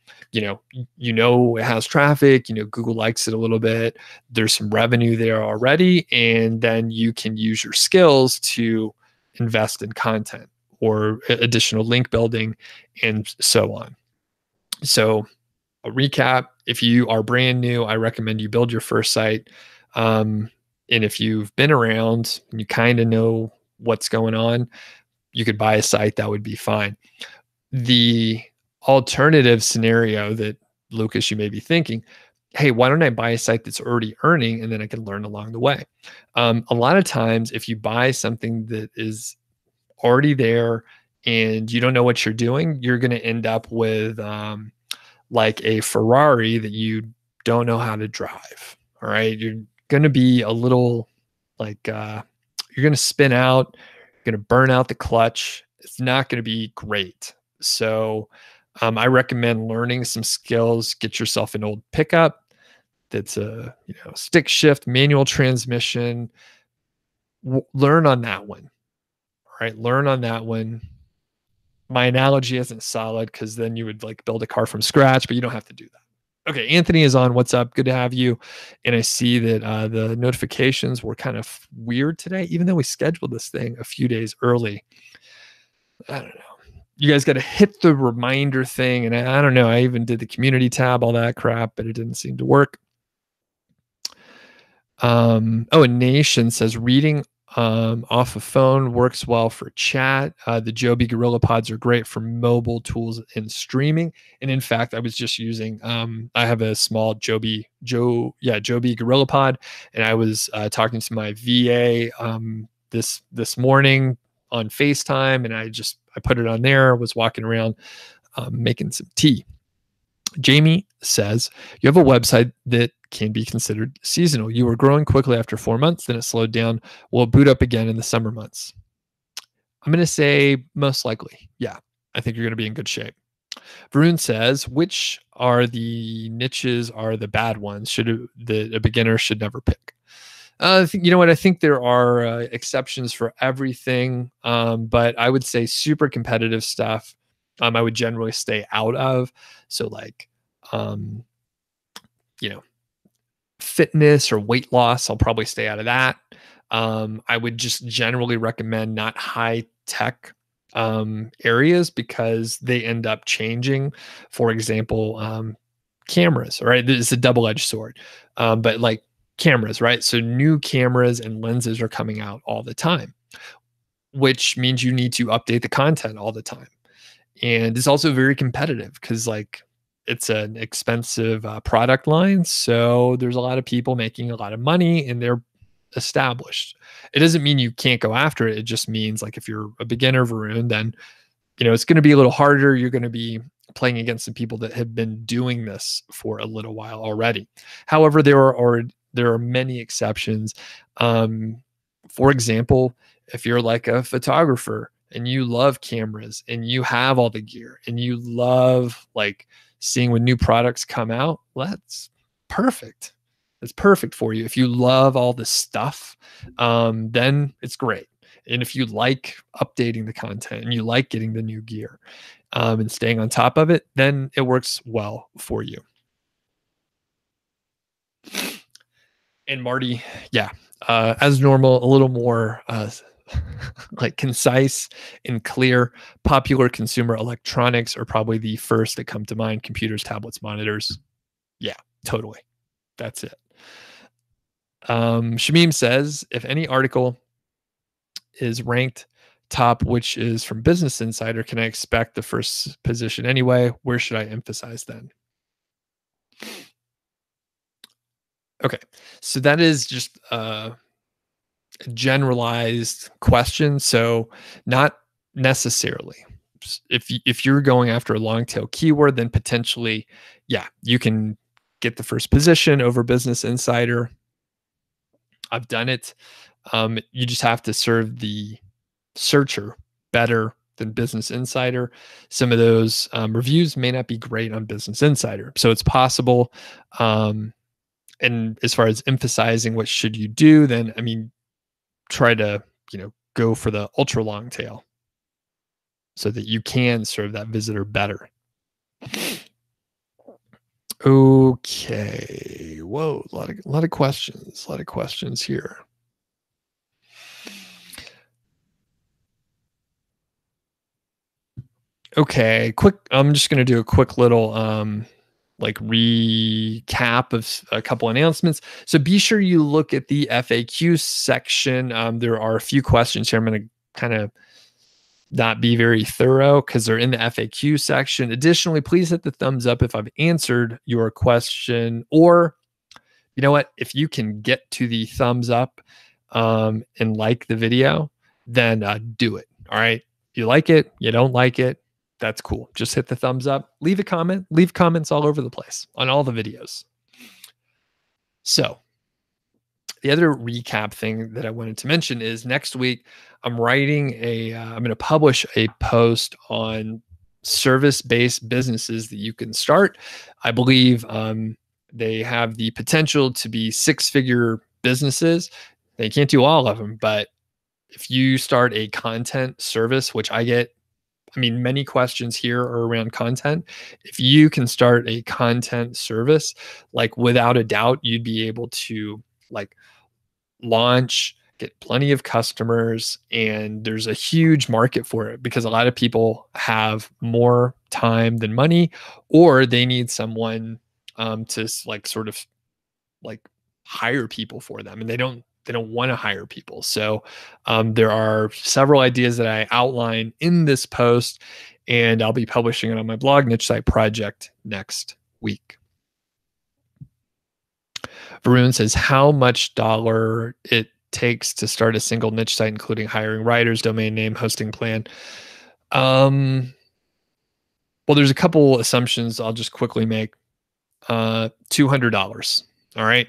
has traffic, Google likes it a little bit. There's some revenue there already. And then you can use your skills to invest in content or additional link building and so on. So a recap, if you are brand new, I recommend you build your first site. And if you've been around and you kind of know what's going on, you could buy a site. That would be fine. The alternative scenario that, Lucas, you may be thinking, hey, why don't I buy a site that's already earning and then I can learn along the way? A lot of times, if you buy something that is already there and you don't know what you're doing, you're going to end up with like a Ferrari that you don't know how to drive. All right. You're going to be a little Like you're going to spin out, you're going to burn out the clutch. It's not going to be great. So I recommend learning some skills. Get yourself an old pickup that's a stick shift, manual transmission. Learn on that one. Right, learn on that one. My analogy isn't solid because then you would like build a car from scratch, but you don't have to do that. Okay, Anthony is on. What's up? Good to have you. And I see that the notifications were kind of weird today, even though we scheduled this thing a few days early. I don't know. You guys got to hit the reminder thing. And I don't know. I even did the community tab, all that crap, but it didn't seem to work. A Nation says reading off a phone works well for chat. The Joby Gorilla Pods are great for mobile tools and streaming. And in fact, I was just using, I have a small Joby Gorilla Pod, and I was talking to my VA this morning on FaceTime, and I put it on there, was walking around making some tea. Jamie says, you have a website that can be considered seasonal. You were growing quickly after 4 months, then it slowed down. Will it boot up again in the summer months? I'm going to say most likely. Yeah, I think you're going to be in good shape. Varun says, which are the niches are the bad ones a beginner should never pick? You know what? I think there are exceptions for everything, but I would say super competitive stuff I would generally stay out of. So like, fitness or weight loss, I'll probably stay out of that. I would just generally recommend not high tech areas because they end up changing. For example, cameras, right? It's a double-edged sword. But like cameras, right? So new cameras and lenses are coming out all the time, which means you need to update the content all the time. And it's also very competitive because like it's an expensive product line. So there's a lot of people making a lot of money and they're established. It doesn't mean you can't go after it. It just means like if you're a beginner, Varun, then it's going to be a little harder. You're going to be playing against some people that have been doing this for a little while already. However, there are many exceptions. For example, if you're like a photographer and you love cameras and you have all the gear and you love like seeing when new products come out, that's perfect. It's perfect for you. If you love all this stuff, then it's great. And if you like updating the content and you like getting the new gear and staying on top of it, then it works well for you. And Marty, yeah, as normal, a little more like concise and clear. Popular consumer electronics are probably the first that come to mind. Computers, tablets, monitors. Yeah, totally. That's it. Shamim says, if any article is ranked top, which is from Business Insider, can I expect the first position anyway? Where should I emphasize then? Okay, so that is just a generalized question. So not necessarily. If you're going after a long tail keyword, then potentially, yeah, you can get the first position over Business Insider. I've done it. You just have to serve the searcher better than Business Insider. Some of those reviews may not be great on Business Insider, so it's possible. And as far as emphasizing what should you do, then I mean, try to go for the ultra long tail so that you can serve that visitor better. Okay. Whoa, a lot of questions. A lot of questions here. Okay, I'm just going to do a quick little like recap of a couple announcements. So be sure you look at the FAQ section. There are a few questions here. I'm going to kind of not be very thorough because they're in the FAQ section. Additionally, please hit the thumbs up if I've answered your question, or you know what, if you can get to the thumbs up and like the video, then do it. All right. You like it, you don't like it, that's cool. Just hit the thumbs up, leave a comment, leave comments all over the place on all the videos. So The other recap thing that I wanted to mention is next week I'm writing I'm going to publish a post on service-based businesses that you can start. I believe they have the potential to be six-figure businesses. They can't do all of them, but if you start a content service, which I mean, many questions here are around content. If you can start a content service, like without a doubt, you'd be able to like launch, get plenty of customers, and there's a huge market for it because a lot of people have more time than money, or they need someone to like sort of like hire people for them, and they don't want to hire people. So there are several ideas that I outline in this post, and I'll be publishing it on my blog, Niche Site Project, next week. Varun says, how much dollar it takes to start a single niche site, including hiring writers, domain name, hosting plan? Well, there's a couple assumptions I'll just quickly make. $200. All right.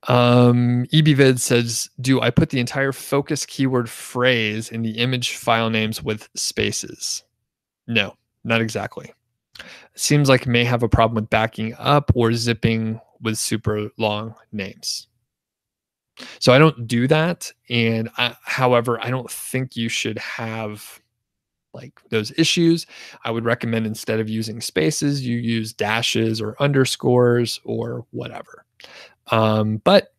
EBvid says, do I put the entire focus keyword phrase in the image file names with spaces? No, not exactly. Seems like it may have a problem with backing up or zipping with super long names. So I don't do that. And however, I don't think you should have like those issues. I would recommend instead of using spaces, you use dashes or underscores or whatever. But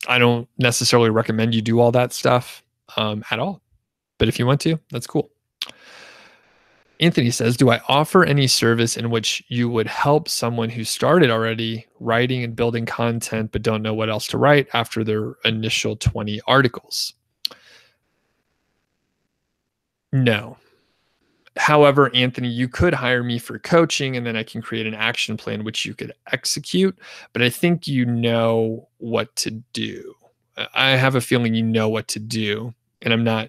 I don't necessarily recommend you do all that stuff at all. But if you want to, that's cool. Anthony says, do I offer any service in which you would help someone who started already writing and building content but don't know what else to write after their initial 20 articles? No. However, Anthony, you could hire me for coaching and then I can create an action plan which you could execute. But I think you know what to do. I have a feeling you know what to do. And I'm not,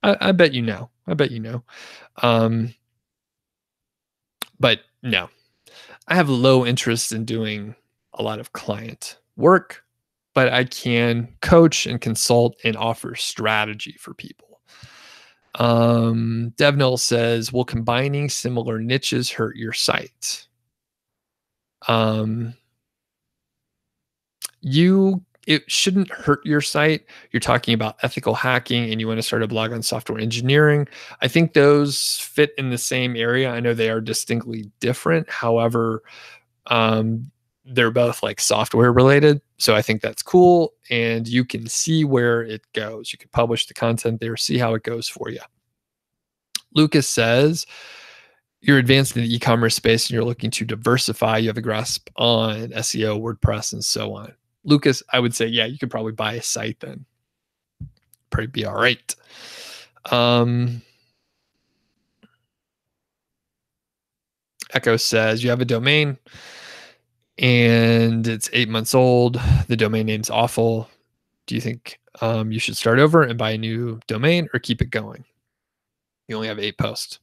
I bet you know. I bet you know. But no, I have low interest in doing a lot of client work, but I can coach and consult and offer strategy for people. Devnil says, will combining similar niches hurt your site? It shouldn't hurt your site. You're talking about ethical hacking and you want to start a blog on software engineering. I think those fit in the same area. I know they are distinctly different. However, they're both like software related. So I think that's cool. And you can see where it goes. You can publish the content there, see how it goes for you. Lucas says, you're advanced in the e-commerce space and you're looking to diversify. You have a grasp on SEO, WordPress, and so on. Lucas, I would say, yeah, you could probably buy a site then. Probably be all right. Echo says, you have a domain and it's 8 months old. The domain name's awful. Do you think you should start over and buy a new domain or keep it going? You only have 8 posts.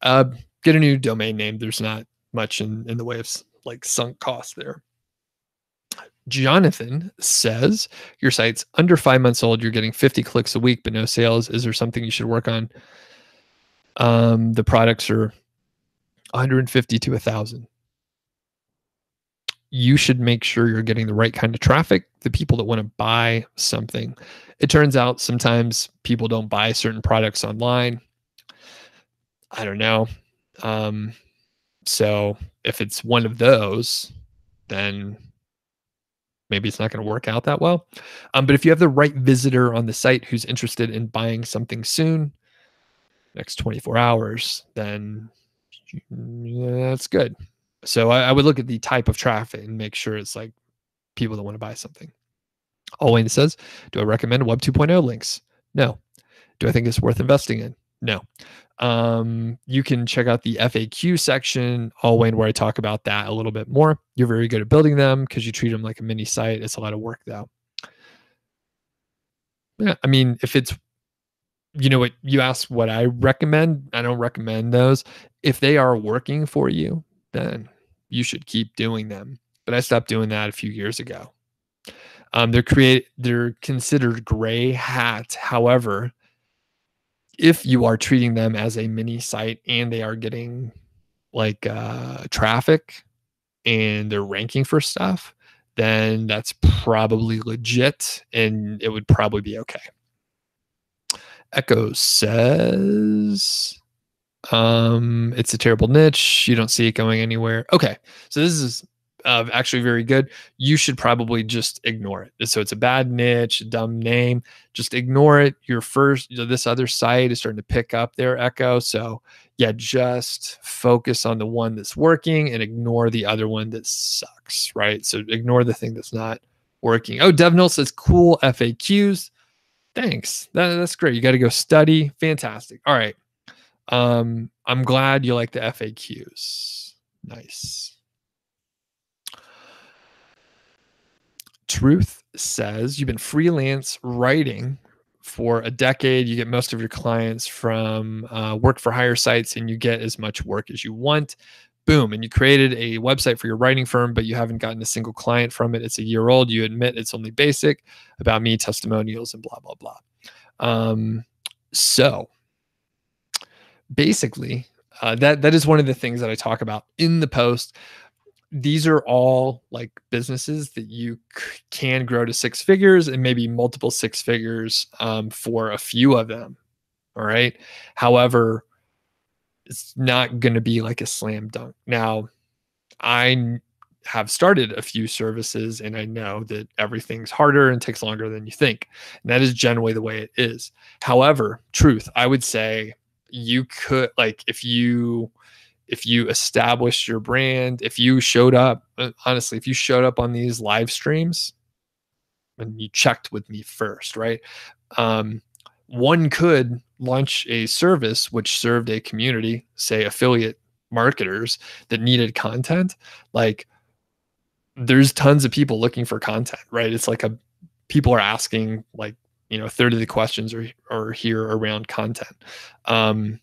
Get a new domain name. There's not much in the way of like sunk costs there. Jonathan says, your site's under 5 months old. You're getting 50 clicks a week, but no sales. Is there something you should work on? The products are 150 to 1,000. You should make sure you're getting the right kind of traffic, the people that want to buy something. It turns out sometimes people don't buy certain products online. I don't know. So if it's one of those, then maybe it's not going to work out that well. But if you have the right visitor on the site who's interested in buying something soon, next 24 hours, then yeah, that's good. So I would look at the type of traffic and make sure it's like people that want to buy something. Wayne says, do I recommend Web 2.0 links? No. Do I think it's worth investing in? No. You can check out the FAQ section, Wayne, where I talk about that a little bit more. You're very good at building them because you treat them like a mini site. It's a lot of work though. Yeah, I mean, if it's, you know what, you asked what I recommend. I don't recommend those. If they are working for you, then you should keep doing them. but I stopped doing that a few years ago. They're considered gray hat. However, if you are treating them as a mini site and they are getting like traffic and they're ranking for stuff, then that's probably legit and it would probably be okay. Echo says it's a terrible niche. You don't see it going anywhere. Okay. So this is actually very good. You should probably just ignore it. So it's a bad niche, dumb name. Just ignore it. This other site is starting to pick up their Echo. So yeah, just focus on the one that's working and ignore the other one that sucks, right? So ignore the thing that's not working. Oh, DevNull says cool FAQs. Thanks. That's great. You got to go study. Fantastic. All right. I'm glad you like the FAQs. Nice. Truth says you've been freelance writing for a decade. You get most of your clients from work for hire sites and you get as much work as you want. Boom. And you created a website for your writing firm, but you haven't gotten a single client from it. It's a year old. You admit it's only basic, about me, testimonials, and blah, blah, blah. So basically, that is one of the things that I talk about in the post. These are all like businesses that you can grow to 6 figures and maybe multiple 6 figures for a few of them. All right. However, it's not going to be like a slam dunk. Now, I have started a few services and I know that everything's harder and takes longer than you think. And that is generally the way it is. However, truth, I would say you could, like, if you established your brand, if you showed up, honestly, if you showed up on these live streams and you checked with me first, right? One could launch a service which served a community, say affiliate marketers that needed content. Like there's tons of people looking for content, right? It's like people are asking like, a third of the questions are here around content. I'm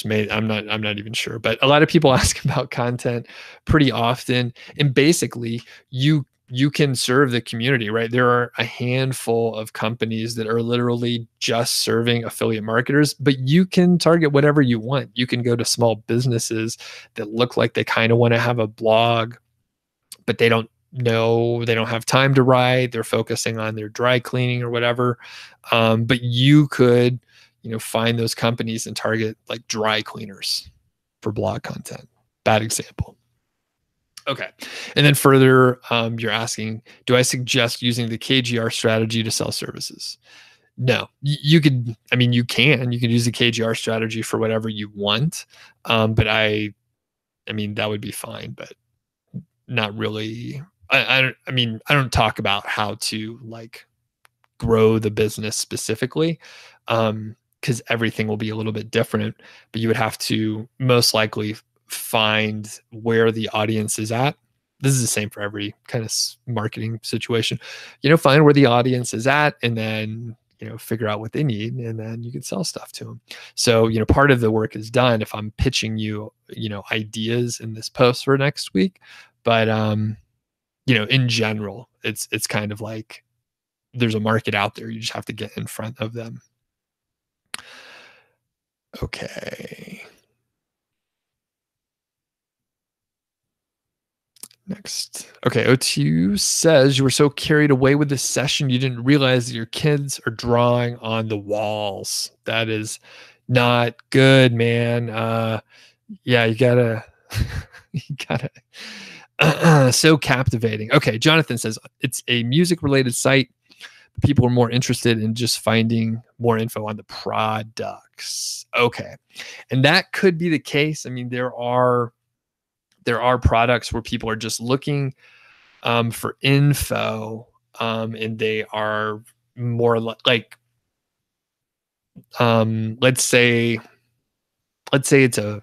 not even sure, but a lot of people ask about content pretty often. And basically you can serve the community, right? There are a handful of companies that are literally just serving affiliate marketers, but you can target whatever you want. You can go to small businesses that look like they kind of want to have a blog, but they don't have time to write. They're focusing on their dry cleaning or whatever. But you could, find those companies and target like dry cleaners for blog content. Bad example. Okay. And then further, you're asking, do I suggest using the KGR strategy to sell services? No, you can use the KGR strategy for whatever you want. But that would be fine, but not really. I don't talk about how to like grow the business specifically. Because everything will be a little bit different, but you would have to most likely find where the audience is at. This is the same for every kind of marketing situation. Find where the audience is at and then, figure out what they need and then you can sell stuff to them. So, part of the work is done if I'm pitching you, ideas in this post for next week. But, in general, it's kind of like there's a market out there. You just have to get in front of them. Okay. Next. Okay. OTU says you were so carried away with this session, you didn't realize that your kids are drawing on the walls. That is not good, man. Yeah, you gotta, so captivating. Okay. Jonathan says it's a music related site. People are more interested in just finding more info on the products. Okay. And that could be the case. There are products where people are just looking for info and they are more like let's say it's I'm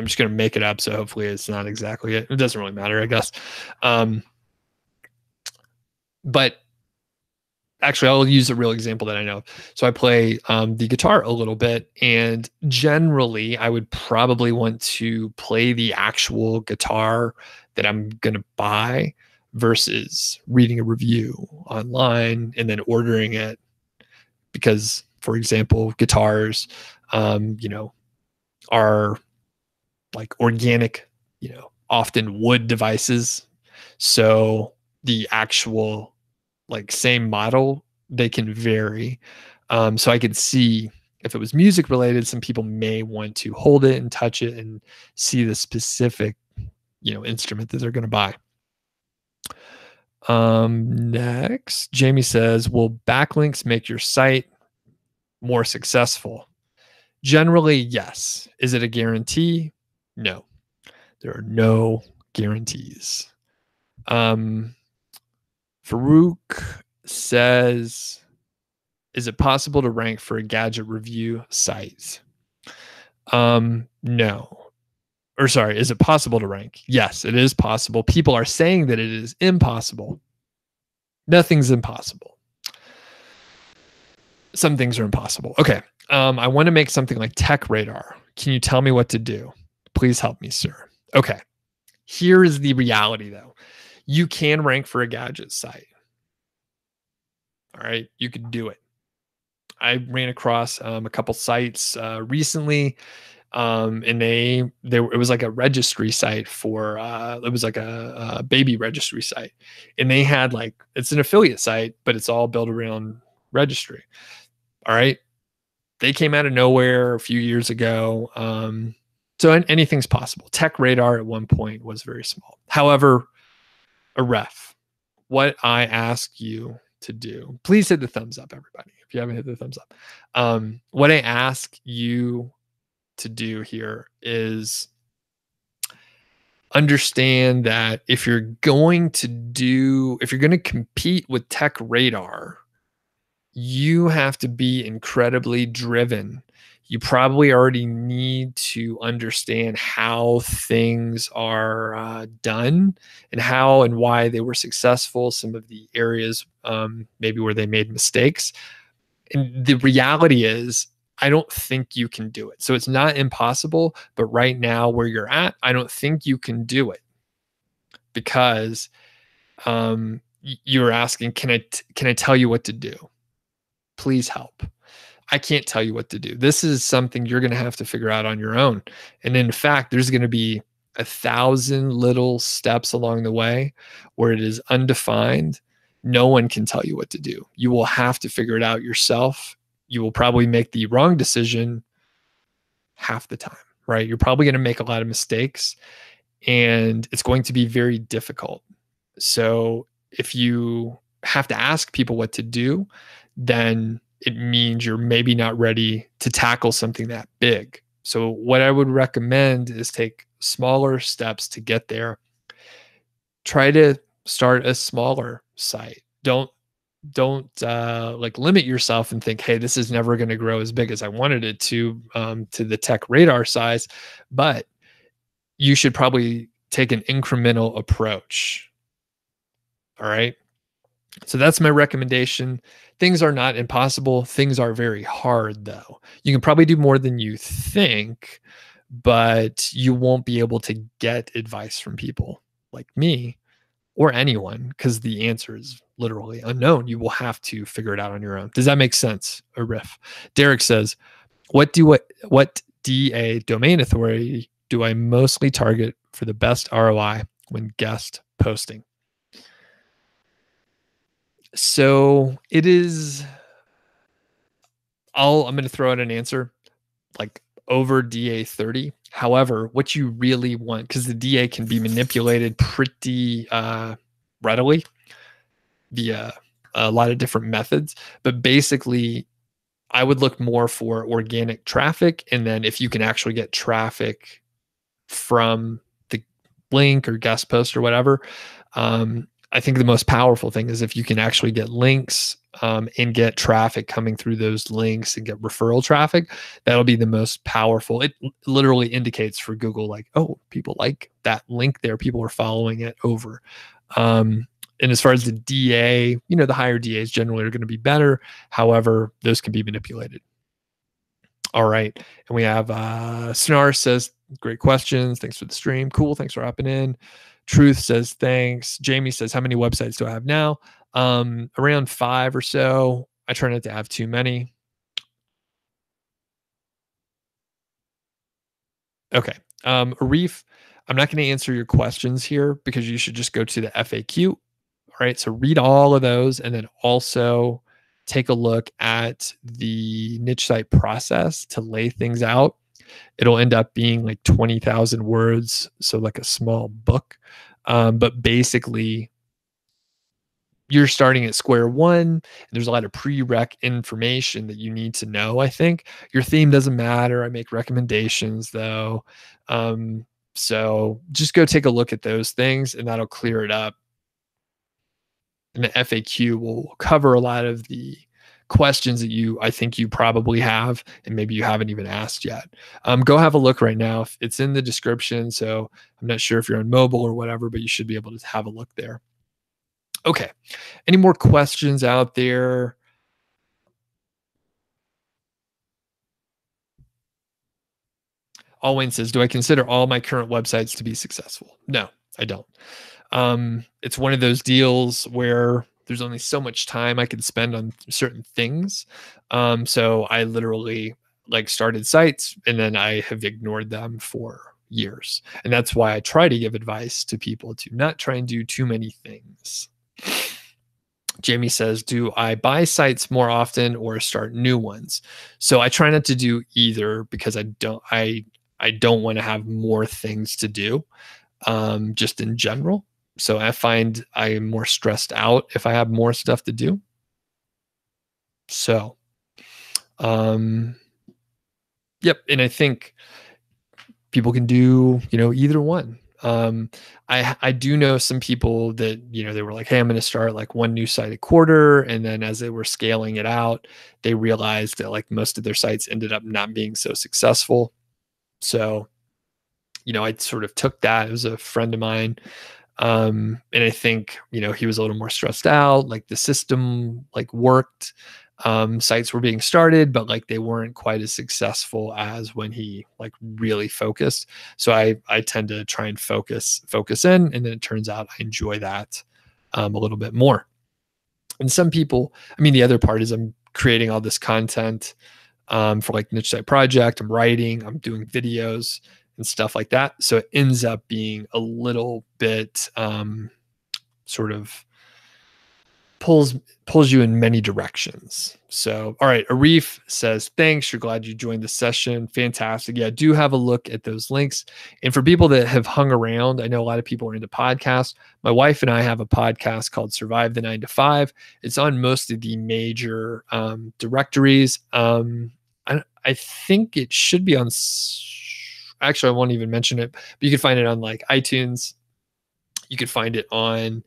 just going to make it up. So hopefully it's not exactly it. It doesn't really matter, I guess. But actually, I'll use a real example that I know. So I play the guitar a little bit, and generally I would probably want to play the actual guitar that I'm going to buy versus reading a review online and then ordering it. Because, for example, guitars, are like organic, often wood devices. So the actual like same model, they can vary. So I could see if it was music related, some people may want to hold it and touch it and see the specific, instrument that they're going to buy. Next, Jamie says, will backlinks make your site more successful? Generally, yes. Is it a guarantee? No. There are no guarantees. Farouk says, is it possible to rank for a gadget review site? No. Or sorry, is it possible to rank? Yes, it is possible. People are saying that it is impossible. Nothing's impossible. Some things are impossible. Okay. I want to make something like Tech Radar. Can you tell me what to do? Please help me, sir. Okay. Here is the reality, though. You can rank for a gadget site. All right. You could do it. I ran across a couple sites recently, and it was like a registry site for it was like a baby registry site, and they had like, it's an affiliate site, but it's all built around registry. All right. They came out of nowhere a few years ago. So anything's possible. Tech Radar at one point was very small. However, Ahrefs, what I ask you to do, please hit the thumbs up, everybody. If you haven't hit the thumbs up, what I ask you to do here is understand that if you're going to compete with Tech Radar, you have to be incredibly driven. You probably already need to understand how things are done and how and why they were successful, some of the areas maybe where they made mistakes. And the reality is, I don't think you can do it. So it's not impossible, but right now where you're at, I don't think you can do it because you're asking, can I tell you what to do? Please help. I can't tell you what to do. This is something you're going to have to figure out on your own. And in fact, there's going to be 1,000 little steps along the way where it is undefined. No one can tell you what to do. You will have to figure it out yourself. You will probably make the wrong decision half the time, right? You're probably going to make a lot of mistakes and it's going to be very difficult. So if you have to ask people what to do, then it means you're maybe not ready to tackle something that big. So what I would recommend is take smaller steps to get there. Try to start a smaller site. Don't like limit yourself and think, hey, this is never going to grow as big as I wanted it to the Tech Radar size. But you should probably take an incremental approach. All right. So that's my recommendation. Things are not impossible. Things are very hard, though. You can probably do more than you think, but you won't be able to get advice from people like me or anyone because the answer is literally unknown. You will have to figure it out on your own. Does that make sense? A riff. Derek says, what DA domain authority do I mostly target for the best ROI when guest posting? So it is, I'm going to throw out an answer like over DA 30. However, what you really want, because the DA can be manipulated pretty readily via a lot of different methods, but basically I would look more for organic traffic. And then if you can actually get traffic from the link or guest post or whatever, I think the most powerful thing is if you can actually get links and get traffic coming through those links and get referral traffic, that'll be the most powerful. It literally indicates for Google, like, oh, people like that link there. People are following it over. And as far as the DA, the higher DAs generally are going to be better. However, those can be manipulated. All right. And we have Snar says, great questions. Thanks for the stream. Cool. Thanks for hopping in. Truth says thanks. Jamie says, how many websites do I have now? Around 5 or so. I try not to have too many. Okay. Arif, I'm not going to answer your questions here because you should just go to the FAQ. All right. So read all of those and then also take a look at the niche site process to lay things out. It'll end up being like 20,000 words. So like a small book. But basically, you're starting at square one. There's a lot of prereq information that you need to know, I think. Your theme doesn't matter. I make recommendations though. So just go take a look at those things and that'll clear it up. And the FAQ will cover a lot of the questions that I think you probably have and maybe you haven't even asked yet. Go have a look right now. It's in the description. So I'm not sure if you're on mobile or whatever, but you should be able to have a look there. Okay. Any more questions out there? Alwyn says, do I consider all my current websites to be successful? No, I don't. It's one of those deals where there's only so much time I can spend on certain things. So I literally like started sites and then I have ignored them for years. And that's why I try to give advice to people to not try and do too many things. Jamie says, do I buy sites more often or start new ones? So I try not to do either because I don't want to have more things to do, just in general. So I find I am more stressed out if I have more stuff to do. So, yep. And I think people can do, either one. I do know some people that, they were like, hey, I'm going to start like one new site a quarter. And then as they were scaling it out, they realized that like most of their sites ended up not being so successful. So, I sort of took that. It was a friend of mine. And I think, he was a little more stressed out, like the system like worked. Sites were being started, but like they weren't quite as successful as when he like really focused. So I tend to try and focus in, and then it turns out I enjoy that a little bit more. And some people, the other part is I'm creating all this content for like niche site project. I'm writing, I'm doing videos and stuff like that. So it ends up being a little bit sort of pulls you in many directions. So, all right. Ahrefs says, thanks. You're glad you joined the session. Fantastic. Yeah, do have a look at those links. And for people that have hung around, I know a lot of people are into podcasts. My wife and I have a podcast called Survive the 9 to 5. It's on most of the major directories. I think it should be on, actually, I won't even mention it, but you can find it on like iTunes. You could find it on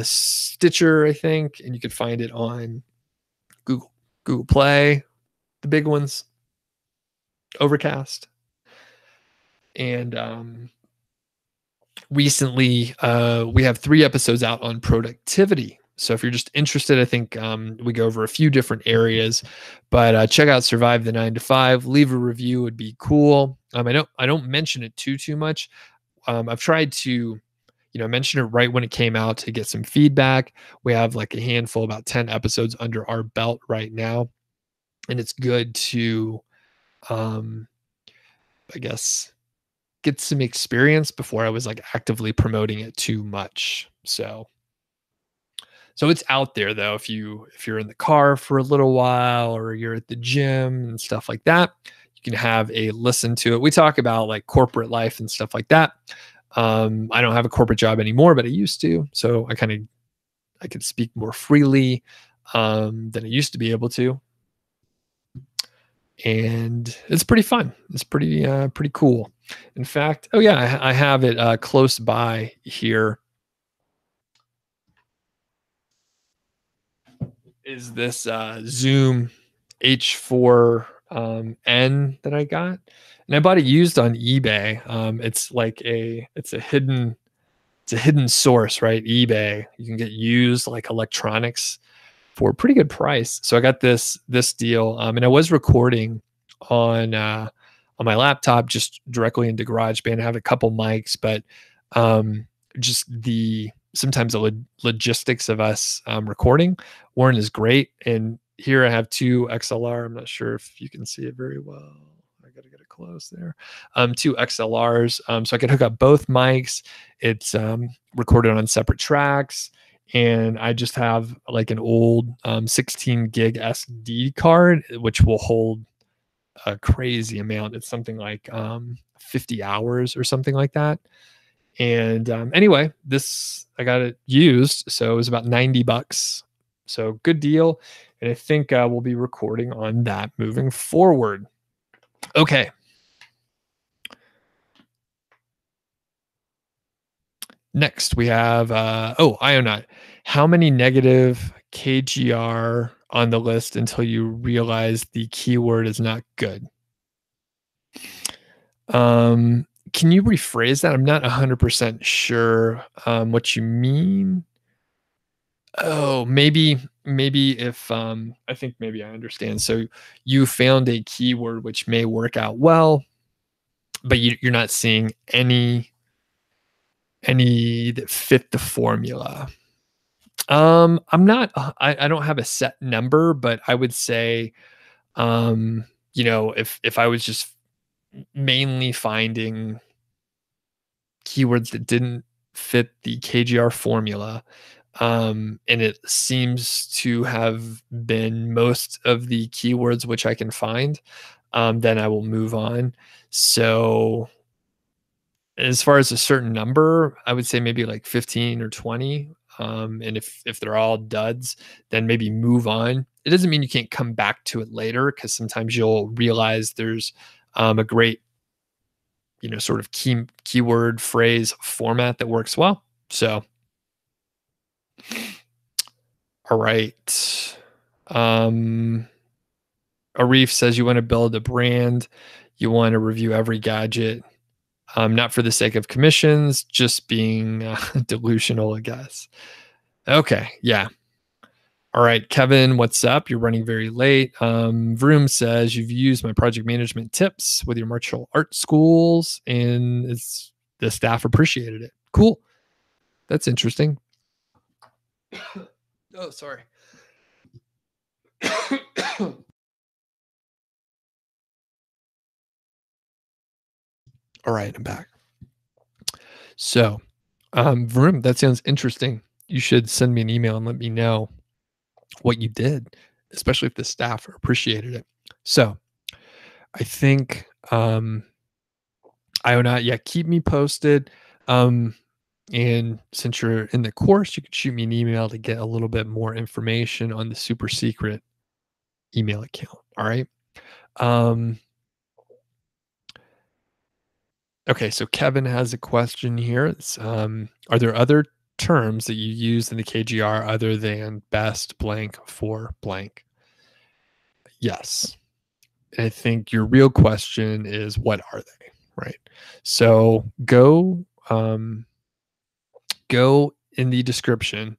Stitcher, I think, and you could find it on Google Play, the big ones, Overcast. And recently, we have 3 episodes out on productivity. So if you're just interested, I think we go over a few different areas, but check out Survive the 9 to 5. Leave a review would be cool. I don't mention it too much. I've tried to, mention it right when it came out to get some feedback. We have like a handful, about 10 episodes under our belt right now, and it's good to, I guess, get some experience before I was like actively promoting it too much. So it's out there though. If you're in the car for a little while or you're at the gym and stuff like that, you can have a listen to it. We talk about like corporate life and stuff like that. I don't have a corporate job anymore, but I used to. So I could speak more freely than I used to be able to. And it's pretty fun. It's pretty cool. In fact, oh yeah, I have it close by here. Is this Zoom H4 N that I got, and I bought it used on eBay. It's a hidden source, right? eBay. You can get used like electronics for a pretty good price. So I got this deal, and I was recording on my laptop just directly into GarageBand. I have a couple mics, but just sometimes the logistics of us recording. Warren is great. And here I have two XLR. I'm not sure if you can see it very well. I got to get it close there. Two XLRs. So I can hook up both mics. It's recorded on separate tracks. And I just have like an old 16 gig SD card, which will hold a crazy amount. It's something like 50 hours or something like that. And anyway, I got it used, so it was about $90. So good deal. And I think we'll be recording on that moving forward. Okay. Next, we have Ionite. How many negative KGR on the list until you realize the keyword is not good? Can you rephrase that? I'm not 100% sure what you mean. Oh, maybe if I think maybe I understand. So you found a keyword which may work out well, but you're not seeing any that fit the formula. I'm not I don't have a set number, but I would say if I was just mainly finding keywords that didn't fit the KGR formula, and it seems to have been most of the keywords which I can find, then I will move on. So as far as a certain number, I would say maybe like 15 or 20. And if they're all duds, then maybe move on. It doesn't mean you can't come back to it later, because sometimes you'll realize there's a great, sort of keyword phrase format that works well. So, all right. Ahrefs says you want to build a brand, you want to review every gadget, not for the sake of commissions, just being delusional, I guess. Okay, yeah. All right, Kevin, what's up? You're running very late. Vroom says you've used my project management tips with your martial art schools, and the staff appreciated it. Cool. That's interesting. Oh, sorry. All right, I'm back. So, Vroom, that sounds interesting. You should send me an email and let me know what you did, especially if the staff appreciated it. So, I think Ionat, yeah, keep me posted. And since you're in the course, you could shoot me an email to get a little bit more information on the super secret email account. All right. Okay, so Kevin has a question here. It's, are there other terms that you use in the KGR other than best blank for blank? Yes. I think your real question is, what are they? Right. So go in the description,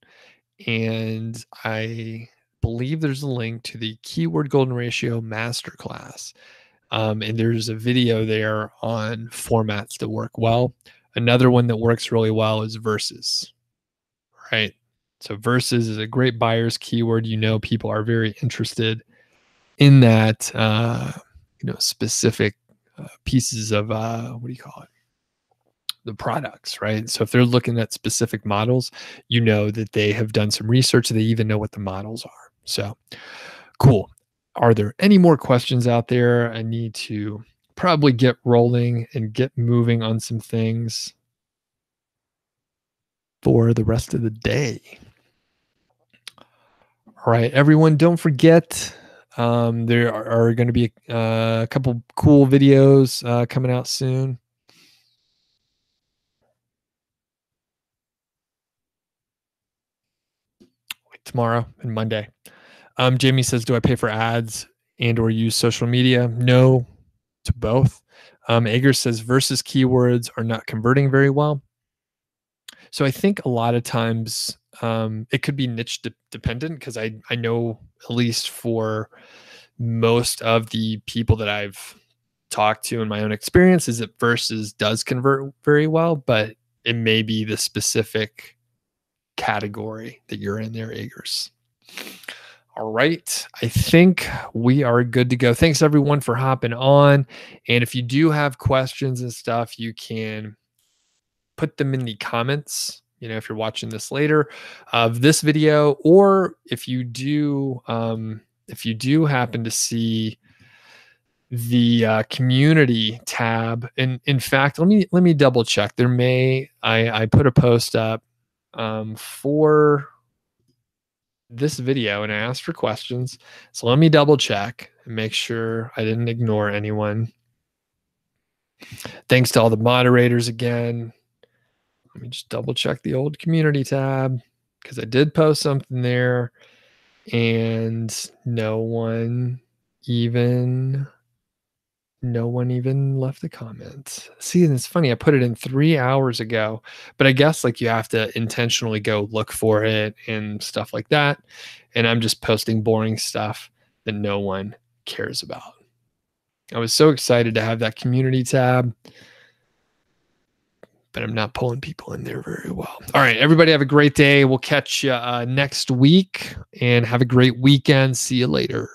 and I believe there's a link to the Keyword Golden Ratio Masterclass. And there's a video there on formats that work well. Another one that works really well is verses, right? So verses is a great buyer's keyword. People are very interested in that, specific pieces of, what do you call it? The products, right? So if they're looking at specific models, that they have done some research. They even know what the models are. So cool. Are there any more questions out there? I need to probably get rolling and get moving on some things for the rest of the day. All right, everyone, don't forget, there are going to be a couple cool videos coming out soon. Like tomorrow and Monday. Jamie says, do I pay for ads and or use social media? No to both. Ager says, versus keywords are not converting very well. So I think a lot of times it could be niche dependent, because I know, at least for most of the people that I've talked to in my own experience, is that versus does convert very well. But it may be the specific category that you're in there, Eggers. All right. I think we are good to go. Thanks everyone for hopping on. And if you do have questions and stuff, you can put them in the comments, if you're watching this later of this video, or if you do happen to see the community tab. And in fact, let me double check. I put a post up for this video and I asked for questions. So let me double check and make sure I didn't ignore anyone. Thanks to all the moderators again. Let me just double check the old community tab because I did post something there and no one even left a comment. See, and it's funny, I put it in 3 hours ago, but I guess like you have to intentionally go look for it and stuff like that. And I'm just posting boring stuff that no one cares about. I was so excited to have that community tab, but I'm not pulling people in there very well. All right, everybody have a great day. We'll catch you next week and have a great weekend. See you later.